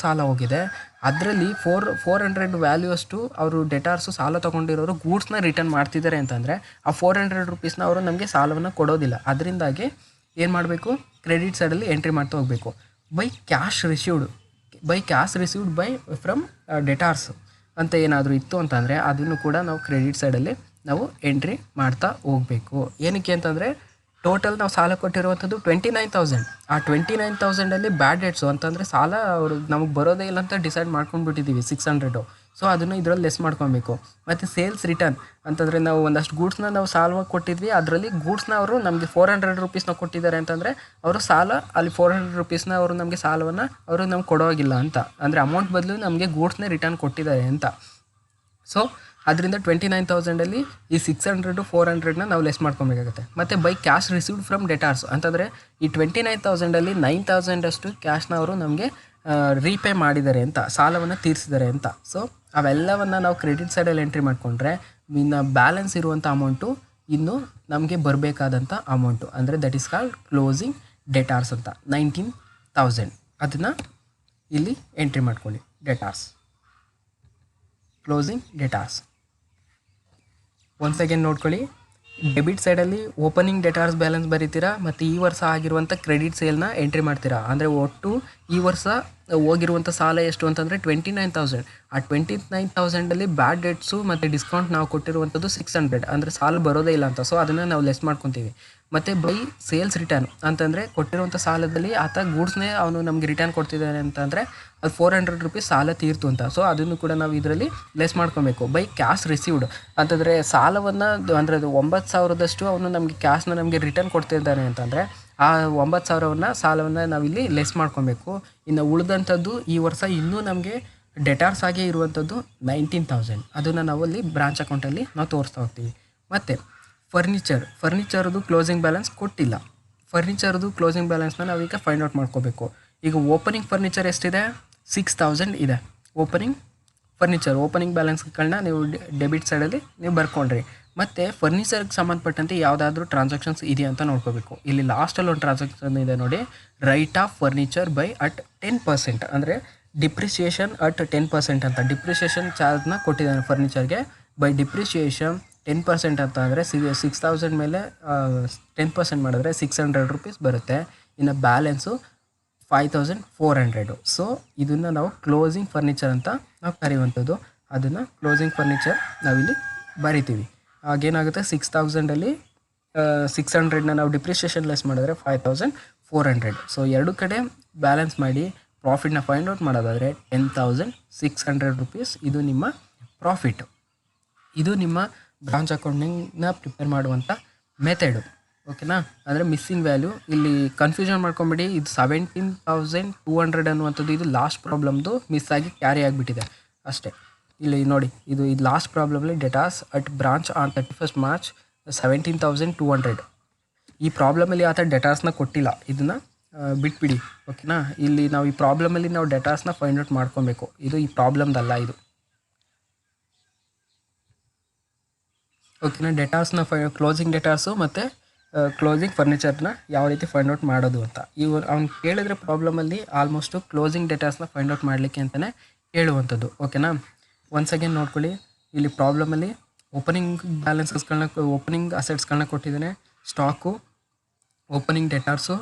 ಸಾಲ ಹೋಗಿದೆ. ಅದರಲ್ಲಿ 400 ವ್ಯಾಲ್ಯೂ ಅಷ್ಟು ಅವರು ಡೆಟಾರ್ಸು ಸಾಲ ತೊಗೊಂಡಿರೋರು ಗೂಡ್ಸ್ನ ರಿಟರ್ನ್ ಮಾಡ್ತಿದ್ದಾರೆ ಅಂತಂದರೆ ಆ 400 ರುಪೀಸ್ನ ಅವರು ನಮಗೆ ಸಾಲವನ್ನು ಕೊಡೋದಿಲ್ಲ. ಅದರಿಂದಾಗಿ ಏನು ಮಾಡಬೇಕು, ಕ್ರೆಡಿಟ್ ಸೈಡಲ್ಲಿ ಎಂಟ್ರಿ ಮಾಡ್ತಾ ಹೋಗಬೇಕು. By cash received from debtors ಅಂತ ಏನಾದರೂ ಇತ್ತು ಅಂತಂದರೆ ಅದನ್ನು ಕೂಡ ನಾವು ಕ್ರೆಡಿಟ್ ಸೈಡಲ್ಲಿ ನಾವು ಎಂಟ್ರಿ ಮಾಡ್ತಾ ಹೋಗಬೇಕು. ಏನಕ್ಕೆ ಅಂತಂದರೆ ಟೋಟಲ್ ನಾವು ಸಾಲ ಕೊಟ್ಟಿರುವಂಥದ್ದು 29,000. ಆ 29,000ಅಲ್ಲಿ ಬ್ಯಾಡ್ ಡೇಟ್ಸು ಅಂತಂದರೆ ಸಾಲ ಅವರು ನಮಗೆ ಬರೋದೇ ಇಲ್ಲ ಅಂತ ಡಿಸೈಡ್ ಮಾಡ್ಕೊಂಡ್ಬಿಟ್ಟಿದ್ದೀವಿ 600. ಸೊ ಅದನ್ನು ಇದರಲ್ಲಿ ಲೆಸ್ ಮಾಡ್ಕೊಬೇಕು. ಮತ್ತು ಸೇಲ್ಸ್ ರಿಟರ್ನ್ ಅಂತಂದರೆ ನಾವು ಒಂದಷ್ಟು ಗೂಡ್ಸ್ನ ನಾವು ಸಾಲವಾಗಿ ಕೊಟ್ಟಿದ್ವಿ, ಅದರಲ್ಲಿ ಗೂಡ್ಸ್ನ ಅವರು ನಮಗೆ 400 ರುಪೀಸ್ನ ಕೊಟ್ಟಿದ್ದಾರೆ ಅಂತಂದರೆ ಅವರು ಸಾಲ ಅಲ್ಲಿ 400 ರುಪೀಸ್ನ ಅವರು ನಮಗೆ ಸಾಲವನ್ನು ಅವರು ನಮ್ಗೆ ಕೊಡೋಗಿಲ್ಲ ಅಂತ, ಅಂದರೆ ಅಮೌಂಟ್ ಬದಲು ನಮಗೆ ಗೂಡ್ಸ್ನೇ ರಿಟರ್ನ್ ಕೊಟ್ಟಿದ್ದಾರೆ ಅಂತ. ಸೊ ಅದರಿಂದ 29,000ಅಲ್ಲಿ ಈ 600 400ನ ನಾವು ಲೆಸ್ ಮಾಡ್ಕೊಬೇಕಾಗುತ್ತೆ. ಮತ್ತು by cash received from debtors ಅಂತಂದರೆ ಈ 29,000ಅಲ್ಲಿ 9,000 ಅಷ್ಟು ಕ್ಯಾಶ್ನ ಅವರು ನಮಗೆ ರೀಪೇ ಮಾಡಿದ್ದಾರೆ ಅಂತ, ಸಾಲವನ್ನು ತೀರಿಸಿದ್ದಾರೆ ಅಂತ. ಸೊ ಅವೆಲ್ಲವನ್ನು ನಾವು ಕ್ರೆಡಿಟ್ ಸೈಡಲ್ಲಿ ಎಂಟ್ರಿ ಮಾಡಿಕೊಂಡ್ರೆ ಇನ್ನು ಬ್ಯಾಲೆನ್ಸ್ ಇರುವಂಥ ಅಮೌಂಟು ಇನ್ನು ನಮಗೆ ಬರಬೇಕಾದಂಥ ಅಮೌಂಟು ಅಂದರೆ ದಟ್ ಈಸ್ ಕಾಲ್ಡ್ ಕ್ಲೋಸಿಂಗ್ ಡೆಟಾರ್ಸ್ ಅಂತ 19,000. ಅದನ್ನು ಇಲ್ಲಿ ಎಂಟ್ರಿ ಮಾಡ್ಕೊಳ್ಳಿ, ಕ್ಲೋಸಿಂಗ್ ಡೆಟಾರ್ಸ್. ಒನ್ಸ್ ಅಗೇನ್ ನೋಡ್ಕೊಳ್ಳಿ, ಡೆಬಿಟ್ ಸೈಡಲ್ಲಿ ಓಪನಿಂಗ್ ಡೆಟಾರ್ಸ್ ಬ್ಯಾಲೆನ್ಸ್ ಬರೀತೀರಾ ಮತ್ತು ಈ ವರ್ಷ ಆಗಿರುವಂಥ ಕ್ರೆಡಿಟ್ ಸೇಲ್ನ ಎಂಟ್ರಿ ಮಾಡ್ತೀರಾ. ಅಂದರೆ ಒಟ್ಟು ಈ ವರ್ಷ ಹೋಗಿರುವಂಥ ಸಾಲ ಎಷ್ಟು ಅಂತಂದರೆ 29,000. ಆ 29,000ಅಲ್ಲಿ ಬ್ಯಾಡ್ ಡೇಟ್ಸು ಮತ್ತು ಡಿಸ್ಕೌಂಟ್ ನಾವು ಕೊಟ್ಟಿರುವಂಥದ್ದು 600, ಅಂದರೆ ಸಾಲ ಬರೋದೇ ಇಲ್ಲ ಅಂತ. ಸೊ ಅದನ್ನು ನಾವು ಲೆಸ್ ಮಾಡ್ಕೊತೀವಿ. ಮತ್ತು ಬೈ ಸೇಲ್ಸ್ ರಿಟರ್ನ್ ಅಂತಂದರೆ ಕೊಟ್ಟಿರುವಂಥ ಸಾಲದಲ್ಲಿ ಆತ ಗೂಡ್ಸ್ನೇ ಅವನು ನಮಗೆ ರಿಟರ್ನ್ ಕೊಡ್ತಿದ್ದಾನೆ ಅಂತಂದರೆ ಅದು 400 ರುಪೀಸ್ ಸಾಲ ತೀರ್ತು ಅಂತ. ಸೊ ಅದನ್ನು ಕೂಡ ನಾವು ಇದರಲ್ಲಿ ಲೆಸ್ ಮಾಡ್ಕೊಬೇಕು. ಬೈ ಕ್ಯಾಶ್ ರಿಸೀವ್ಡ್ ಅಂತಂದರೆ ಸಾಲವನ್ನು ಅಂದರೆ ಅದು 9,000ದಷ್ಟು ಅವನು ನಮಗೆ ಕ್ಯಾಶ್ನ ನಮಗೆ ರಿಟರ್ನ್ ಕೊಡ್ತಿದ್ದಾನೆ ಅಂತಂದರೆ ಆ 9,000 ಸಾಲವನ್ನು ನಾವಿಲ್ಲಿ ಲೆಸ್ ಮಾಡ್ಕೊಬೇಕು. ಇನ್ನು ಉಳಿದಂಥದ್ದು ಈ ವರ್ಷ ಇನ್ನೂ ನಮಗೆ ಡೆಟಾರ್ಸ್ ಆಗೇ ಇರುವಂಥದ್ದು 19,000, ಅದನ್ನು ನಾವಲ್ಲಿ ಬ್ರಾಂಚ್ ಅಕೌಂಟಲ್ಲಿ ನಾವು ತೋರಿಸ್ತಾ ಹೋಗ್ತೀವಿ. ಮತ್ತು ಫರ್ನಿಚರ್ದು ಕ್ಲೋಸಿಂಗ್ ಬ್ಯಾಲೆನ್ಸ್ ಕೊಟ್ಟಿಲ್ಲ. ಫರ್ನಿಚರ್ದು ಕ್ಲೋಸಿಂಗ್ ಬ್ಯಾಲೆನ್ಸ್ನ ನಾವೀಗ ಫೈಂಡ್ ಔಟ್ ಮಾಡ್ಕೋಬೇಕು. ಈಗ ಓಪನಿಂಗ್ ಫರ್ನಿಚರ್ ಎಷ್ಟಿದೆ, 6,000 ಇದೆ. ಓಪನಿಂಗ್ ಬ್ಯಾಲೆನ್ಸ್ಗಳನ್ನ ನೀವು ಡೆಬಿಟ್ ಸೈಡಲ್ಲಿ ನೀವು ಬರ್ಕೊಂಡ್ರಿ. ಮತ್ತು ಫರ್ನಿಚರ್ಗೆ ಸಂಬಂಧಪಟ್ಟಂತೆ ಯಾವುದಾದ್ರೂ ಟ್ರಾನ್ಸಾಕ್ಷನ್ಸ್ ಇದೆಯಾ ಅಂತ ನೋಡ್ಕೋಬೇಕು. ಇಲ್ಲಿ ಲಾಸ್ಟಲ್ಲಿ ಒಂದು ಟ್ರಾನ್ಸಾಕ್ಷನ್ ಇದೆ ನೋಡಿ, right of furniture by at 10%, ಅಂದರೆ ಡಿಪ್ರಿಸಿಯೇಷನ್ ಅಟ್ 10% ಅಂತ ಡಿಪ್ರಿಸಿಯೇಷನ್ ಚಾರ್ಜ್ನ ಕೊಟ್ಟಿದ್ದಾನೆ ಫರ್ನಿಚರ್ಗೆ. ಬೈ ಡಿಪ್ರಿಸಿಯೇಷನ್ 10% ಅಂತ ಅಂದರೆ 6,000 ಮೇಲೆ 10% ಮಾಡಿದ್ರೆ 600 ರುಪೀಸ್ ಬರುತ್ತೆ. ಇನ್ನು ಬ್ಯಾಲೆನ್ಸು 5,400. ಸೊ ಇದನ್ನು ನಾವು ಕ್ಲೋಸಿಂಗ್ ಫರ್ನಿಚರ್ ಅಂತ ನಾವು ಕರೆಯುವಂಥದ್ದು. ಅದನ್ನು ಕ್ಲೋಸಿಂಗ್ ಫರ್ನಿಚರ್ ನಾವಿಲ್ಲಿ ಬರಿತೀವಿ. ಆಗೇನಾಗುತ್ತೆ, 6,000ಅಲ್ಲಿ 600ನ ನಾವು ಡಿಪ್ರಿಸಿಯೇಷನ್ ಲೆಸ್ ಮಾಡಿದ್ರೆ 5,400. ಸೊ ಎರಡು ಕಡೆ ಬ್ಯಾಲೆನ್ಸ್ ಮಾಡಿ ಪ್ರಾಫಿಟ್ನ ಫೈಂಡ್ ಔಟ್ ಮಾಡೋದಾದರೆ 10,600 ರುಪೀಸ್ ಇದು ನಿಮ್ಮ ಪ್ರಾಫಿಟ್ಟು. ಇದು ನಿಮ್ಮ ಬ್ರಾಂಚ್ ಅಕೌಂಟಿಂಗ್ನ ಪ್ರಿಪೇರ್ ಮಾಡುವಂಥ ಮೆಥಡು, ಓಕೆನಾ. ಅಂದರೆ ಮಿಸ್ಸಿಂಗ್ ವ್ಯಾಲ್ಯೂ ಇಲ್ಲಿ ಕನ್ಫ್ಯೂಷನ್ ಮಾಡ್ಕೊಂಬಿಡಿ. ಇದು 17,200 ಅನ್ನುವಂಥದ್ದು ಇದು ಲಾಸ್ಟ್ ಪ್ರಾಬ್ಲಮ್ದು ಮಿಸ್ ಆಗಿ ಕ್ಯಾರಿ ಆಗಿಬಿಟ್ಟಿದೆ ಅಷ್ಟೇ. ಇಲ್ಲಿ ನೋಡಿ, ಇದು ಲಾಸ್ಟ್ ಪ್ರಾಬ್ಲಮಲ್ಲಿ debtors at branch on 31st March 17,200. ಈ ಪ್ರಾಬ್ಲಮಲ್ಲಿ ಆತ ಡೆಟಾಸ್ನ ಕೊಟ್ಟಿಲ್ಲ, ಇದನ್ನು ಬಿಟ್ಬಿಡಿ, ಓಕೆನಾ. ಇಲ್ಲಿ ನಾವು ಈ ಪ್ರಾಬ್ಲಮಲ್ಲಿ ನಾವು ಡೆಟಾಸ್ನ ಫೈಂಡ್ ಔಟ್ ಮಾಡ್ಕೊಬೇಕು. ಇದು ಈ ಪ್ರಾಬ್ಲಮ್ದಲ್ಲ ಇದು, ಓಕೆನಾ. ಡೆಟಾಸ್ನ ಕ್ಲೋಸಿಂಗ್ ಡೆಟಾಸು ಮತ್ತು ಕ್ಲೋಸಿಂಗ್ ಫರ್ನಿಚರ್ನ ಯಾವ ರೀತಿ ಫೈಂಡ್ ಔಟ್ ಮಾಡೋದು ಅಂತ ಅವ್ನು ಕೇಳಿದ್ರೆ ಪ್ರಾಬ್ಲಮಲ್ಲಿ ಆಲ್ಮೋಸ್ಟು ಕ್ಲೋಸಿಂಗ್ ಡೆಟಾಸ್ನ ಫೈಂಡ್ ಔಟ್ ಮಾಡಲಿಕ್ಕೆ ಅಂತಲೇ ಹೇಳುವಂಥದ್ದು, ಓಕೆನಾ. ಒನ್ಸ್ ಅಗೇನ್ ನೋಡ್ಕೊಳ್ಳಿ, ಇಲ್ಲಿ ಪ್ರಾಬ್ಲಮಲ್ಲಿ ಓಪನಿಂಗ್ ಅಸೆಟ್ಸ್ಗಳನ್ನ ಕೊಟ್ಟಿದ್ದಾನೆ, ಸ್ಟಾಕು, ಓಪನಿಂಗ್ ಡೆಟಾರ್ಸು,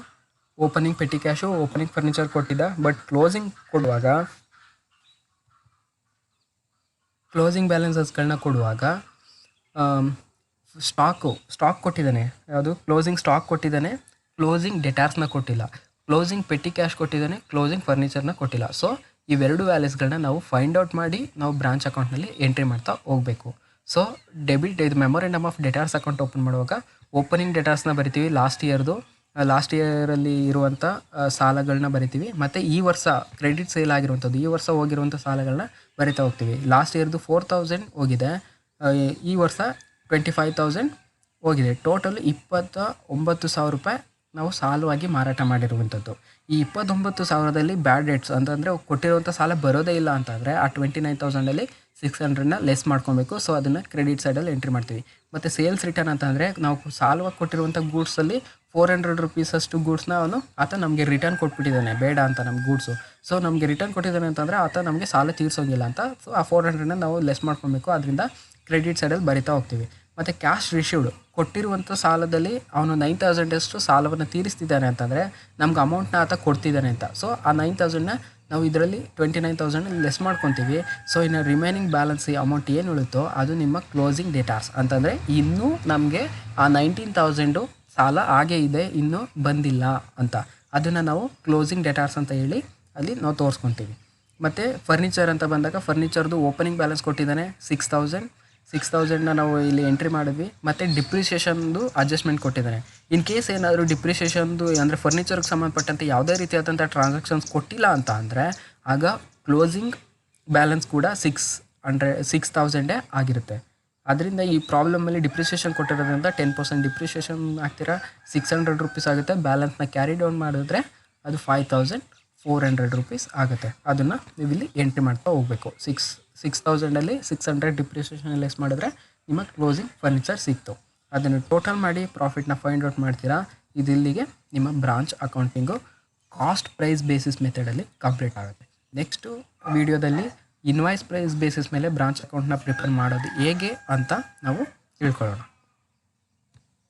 ಓಪನಿಂಗ್ ಪೆಟ್ಟಿ ಕ್ಯಾಶು, ಓಪನಿಂಗ್ ಫರ್ನಿಚರ್ ಕೊಟ್ಟಿದ್ದ. ಬಟ್ ಕ್ಲೋಸಿಂಗ್ ಬ್ಯಾಲೆನ್ಸಸ್ಗಳನ್ನ ಕೊಡುವಾಗ ಸ್ಟಾಕ್ ಕೊಟ್ಟಿದ್ದಾನೆ. ಯಾವುದು ಕ್ಲೋಸಿಂಗ್ ಸ್ಟಾಕ್ ಕೊಟ್ಟಿದ್ದಾನೆ, ಕ್ಲೋಸಿಂಗ್ ಡೆಟಾರ್ಸ್ನ ಕೊಟ್ಟಿಲ್ಲ. ಕ್ಲೋಸಿಂಗ್ ಪೆಟ್ಟಿ ಕ್ಯಾಶ್ ಕೊಟ್ಟಿದ್ದಾನೆ, ಕ್ಲೋಸಿಂಗ್ ಫರ್ನಿಚರ್ನ ಕೊಟ್ಟಿಲ್ಲ. ಸೊ ಇವೆರಡು ವ್ಯಾಲ್ಯೂಸ್ಗಳನ್ನ ನಾವು ಫೈಂಡ್ ಔಟ್ ಮಾಡಿ ನಾವು ಬ್ರಾಂಚ್ ಅಕೌಂಟ್ನಲ್ಲಿ ಎಂಟ್ರಿ ಮಾಡ್ತಾ ಹೋಗಬೇಕು. ಸೊ ಇದು ಮೆಮೊರೆಂಡಮ್ ಆಫ್ ಡೆಟಾರ್ಸ್ ಅಕೌಂಟ್ ಓಪನ್ ಮಾಡುವಾಗ ಓಪನಿಂಗ್ ಡೆಟಾರ್ಸ್ನ ಬರಿತೀವಿ, ಲಾಸ್ಟ್ ಇಯರಲ್ಲಿ ಇರುವಂಥ ಸಾಲಗಳನ್ನ ಬರಿತೀವಿ. ಮತ್ತು ಈ ವರ್ಷ ಕ್ರೆಡಿಟ್ ಸೇಲ್ ಆಗಿರುವಂಥದ್ದು, ಈ ವರ್ಷ ಹೋಗಿರುವಂಥ ಸಾಲಗಳನ್ನ ಬರಿತಾ ಹೋಗ್ತೀವಿ. ಲಾಸ್ಟ್ ಇಯರ್ದು 4,000 ಹೋಗಿದೆ, ಈ ವರ್ಷ 25,000 ಹೋಗಿದೆ. ಟೋಟಲ್ 29,000 ರೂಪಾಯಿ ನಾವು ಸಾಲವಾಗಿ ಮಾರಾಟ ಮಾಡಿರುವಂಥದ್ದು. ಈ 29,000ದಲ್ಲಿ ಬ್ಯಾಡ್ ಡೆಟ್ಸ್ ಅಂತಂದರೆ ಕೊಟ್ಟಿರುವಂಥ ಸಾಲ ಬರೋದೇ ಇಲ್ಲ ಅಂತಂದರೆ ಆ 29,000ಅಲ್ಲಿ 600ನ ಲೆಸ್ ಮಾಡ್ಕೊಬೇಕು. ಸೊ ಅದನ್ನು ಕ್ರೆಡಿಟ್ ಸೈಡಲ್ಲಿ ಎಂಟ್ರಿ ಮಾಡ್ತೀವಿ. ಮತ್ತು ಸೇಲ್ಸ್ ರಿಟರ್ನ್ ಅಂತಂದರೆ ನಾವು ಸಾಲವಾಗಿ ಕೊಟ್ಟಿರುವಂಥ ಗೂಡ್ಸಲ್ಲಿ 400 ರೂಪೀಸ್ ಅಷ್ಟು ಗೂಡ್ಸ್ನ ಆತ ನಮಗೆ ರಿಟರ್ನ್ ಕೊಟ್ಬಿಟ್ಟಿದ್ದಾನೆ, ಬೇಡ ಅಂತ ನಮ್ಮ ಗೂಡ್ಸು. ಸೊ ನಮಗೆ ರಿಟರ್ನ್ ಕೊಟ್ಟಿದ್ದಾನೆ ಅಂತಂದರೆ ಆತ ನಮಗೆ ಸಾಲ ತೀರಿಸೋಂಗಿಲ್ಲ ಅಂತ. ಸೊ ಆ 400ನ ನಾವು ಲೆಸ್ ಮಾಡ್ಕೊಬೇಕು, ಅದರಿಂದ ಕ್ರೆಡಿಟ್ ಸೈಡಲ್ಲಿ ಬರಿತಾ ಹೋಗ್ತೀವಿ. ಮತ್ತು ಕ್ಯಾಶ್ ರಿಸೀವ್ಡ್ ಕೊಟ್ಟಿರುವಂಥ ಸಾಲದಲ್ಲಿ ಅವನು 9,000 ಅಷ್ಟು ಸಾಲವನ್ನು ತೀರಿಸ್ತಿದ್ದಾನೆ ಅಂತಂದರೆ ನಮ್ಗೆ ಅಮೌಂಟ್ನ ಆತ ಕೊಡ್ತಿದ್ದಾನೆ ಅಂತ. ಸೊ ಆ 9,000ನ ನಾವು ಇದರಲ್ಲಿ 29,000 ಲೆಸ್ ಮಾಡ್ಕೊತೀವಿ. ಸೊ ಇನ್ನು ರಿಮೈನಿಂಗ್ ಬ್ಯಾಲೆನ್ಸ್ ಅಮೌಂಟ್ ಏನು ಉಳಿತೋ ಅದು ನಿಮ್ಮ ಕ್ಲೋಸಿಂಗ್ ಡೆಟಾರ್ಸ್ ಅಂತಂದರೆ ಇನ್ನೂ ನಮಗೆ ಆ 19,000 ಸಾಲ ಹಾಗೇ ಇದೆ, ಇನ್ನೂ ಬಂದಿಲ್ಲ ಅಂತ. ಅದನ್ನು ನಾವು ಕ್ಲೋಸಿಂಗ್ ಡೆಟಾರ್ಸ್ ಅಂತ ಹೇಳಿ ಅಲ್ಲಿ ನಾವು ತೋರಿಸ್ಕೊತೀವಿ. ಮತ್ತು ಫರ್ನಿಚರ್ ಅಂತ ಬಂದಾಗ ಫರ್ನಿಚರ್ದು ಓಪನಿಂಗ್ ಬ್ಯಾಲೆನ್ಸ್ ಕೊಟ್ಟಿದ್ದಾನೆ 6,000ನ ನಾವು ಇಲ್ಲಿ ಎಂಟ್ರಿ ಮಾಡಿದ್ವಿ. ಮತ್ತು ಡಿಪ್ರಿಷಿಯೇಷನ್ದು ಅಡ್ಜಸ್ಟ್ಮೆಂಟ್ ಕೊಟ್ಟಿದ್ದಾನೆ. ಇನ್ ಕೇಸ್ ಏನಾದರೂ ಡಿಪ್ರಿಷಿಯೇಷನ್ದು ಅಂದರೆ ಫರ್ನಿಚರ್ಗೆ ಸಂಬಂಧಪಟ್ಟಂತೆ ಯಾವುದೇ ರೀತಿಯಾದಂಥ ಟ್ರಾನ್ಸಾಕ್ಷನ್ಸ್ ಕೊಟ್ಟಿಲ್ಲ ಅಂತ ಅಂದರೆ ಆಗ ಕ್ಲೋಸಿಂಗ್ ಬ್ಯಾಲೆನ್ಸ್ ಕೂಡ 6,000 ಆಗಿರುತ್ತೆ. ಅದರಿಂದ ಈ ಪ್ರಾಬ್ಲಮಲ್ಲಿ ಡಿಪ್ರಿಷಿಯೇಷನ್ ಕೊಟ್ಟಿರೋದ್ರಿಂದ 10% ಡಿಪ್ರಿಷಿಯೇಷನ್ ಹಾಕ್ತೀರಾ, 600 ರೂಪೀಸ್ ಆಗುತ್ತೆ. ಬ್ಯಾಲೆನ್ಸ್ನ ಕ್ಯಾರಿ ಡೌನ್ ಮಾಡಿದ್ರೆ ಅದು 5,400 ರೂಪೀಸ್ ಆಗುತ್ತೆ. ಅದನ್ನು ನೀವಿಲ್ಲಿ ಎಂಟ್ರಿ ಮಾಡ್ತಾ ಹೋಗಬೇಕು. 6,000ಅಲ್ಲಿ 600 ಡಿಪ್ರಿಷಿಯೇಷನ್ ಲೆಸ್ ಮಾಡಿದ್ರೆ ನಿಮ್ಮ ಕ್ಲೋಸಿಂಗ್ ಫರ್ನಿಚರ್ ಸಿಕ್ತು. ಅದನ್ನು ಟೋಟಲ್ ಮಾಡಿ ಪ್ರಾಫಿಟ್ನ ಫೈಂಡ್ ಔಟ್ ಮಾಡ್ತೀರಾ. ಇದಿಲ್ಲಿಗೆ ನಿಮ್ಮ branch accounting cost price basis ಮೆಥಡಲ್ಲಿ ಕಂಪ್ಲೀಟ್ ಆಗುತ್ತೆ. ನೆಕ್ಸ್ಟು ವಿಡಿಯೋದಲ್ಲಿ ಇನ್ವಾಯ್ಸ್ ಪ್ರೈಸ್ ಬೇಸಿಸ್ ಮೇಲೆ ಬ್ರಾಂಚ್ ಅಕೌಂಟ್ನ ಪ್ರಿಪೇರ್ ಮಾಡೋದು ಹೇಗೆ ಅಂತ ನಾವು ತಿಳ್ಕೊಳ್ಳೋಣ.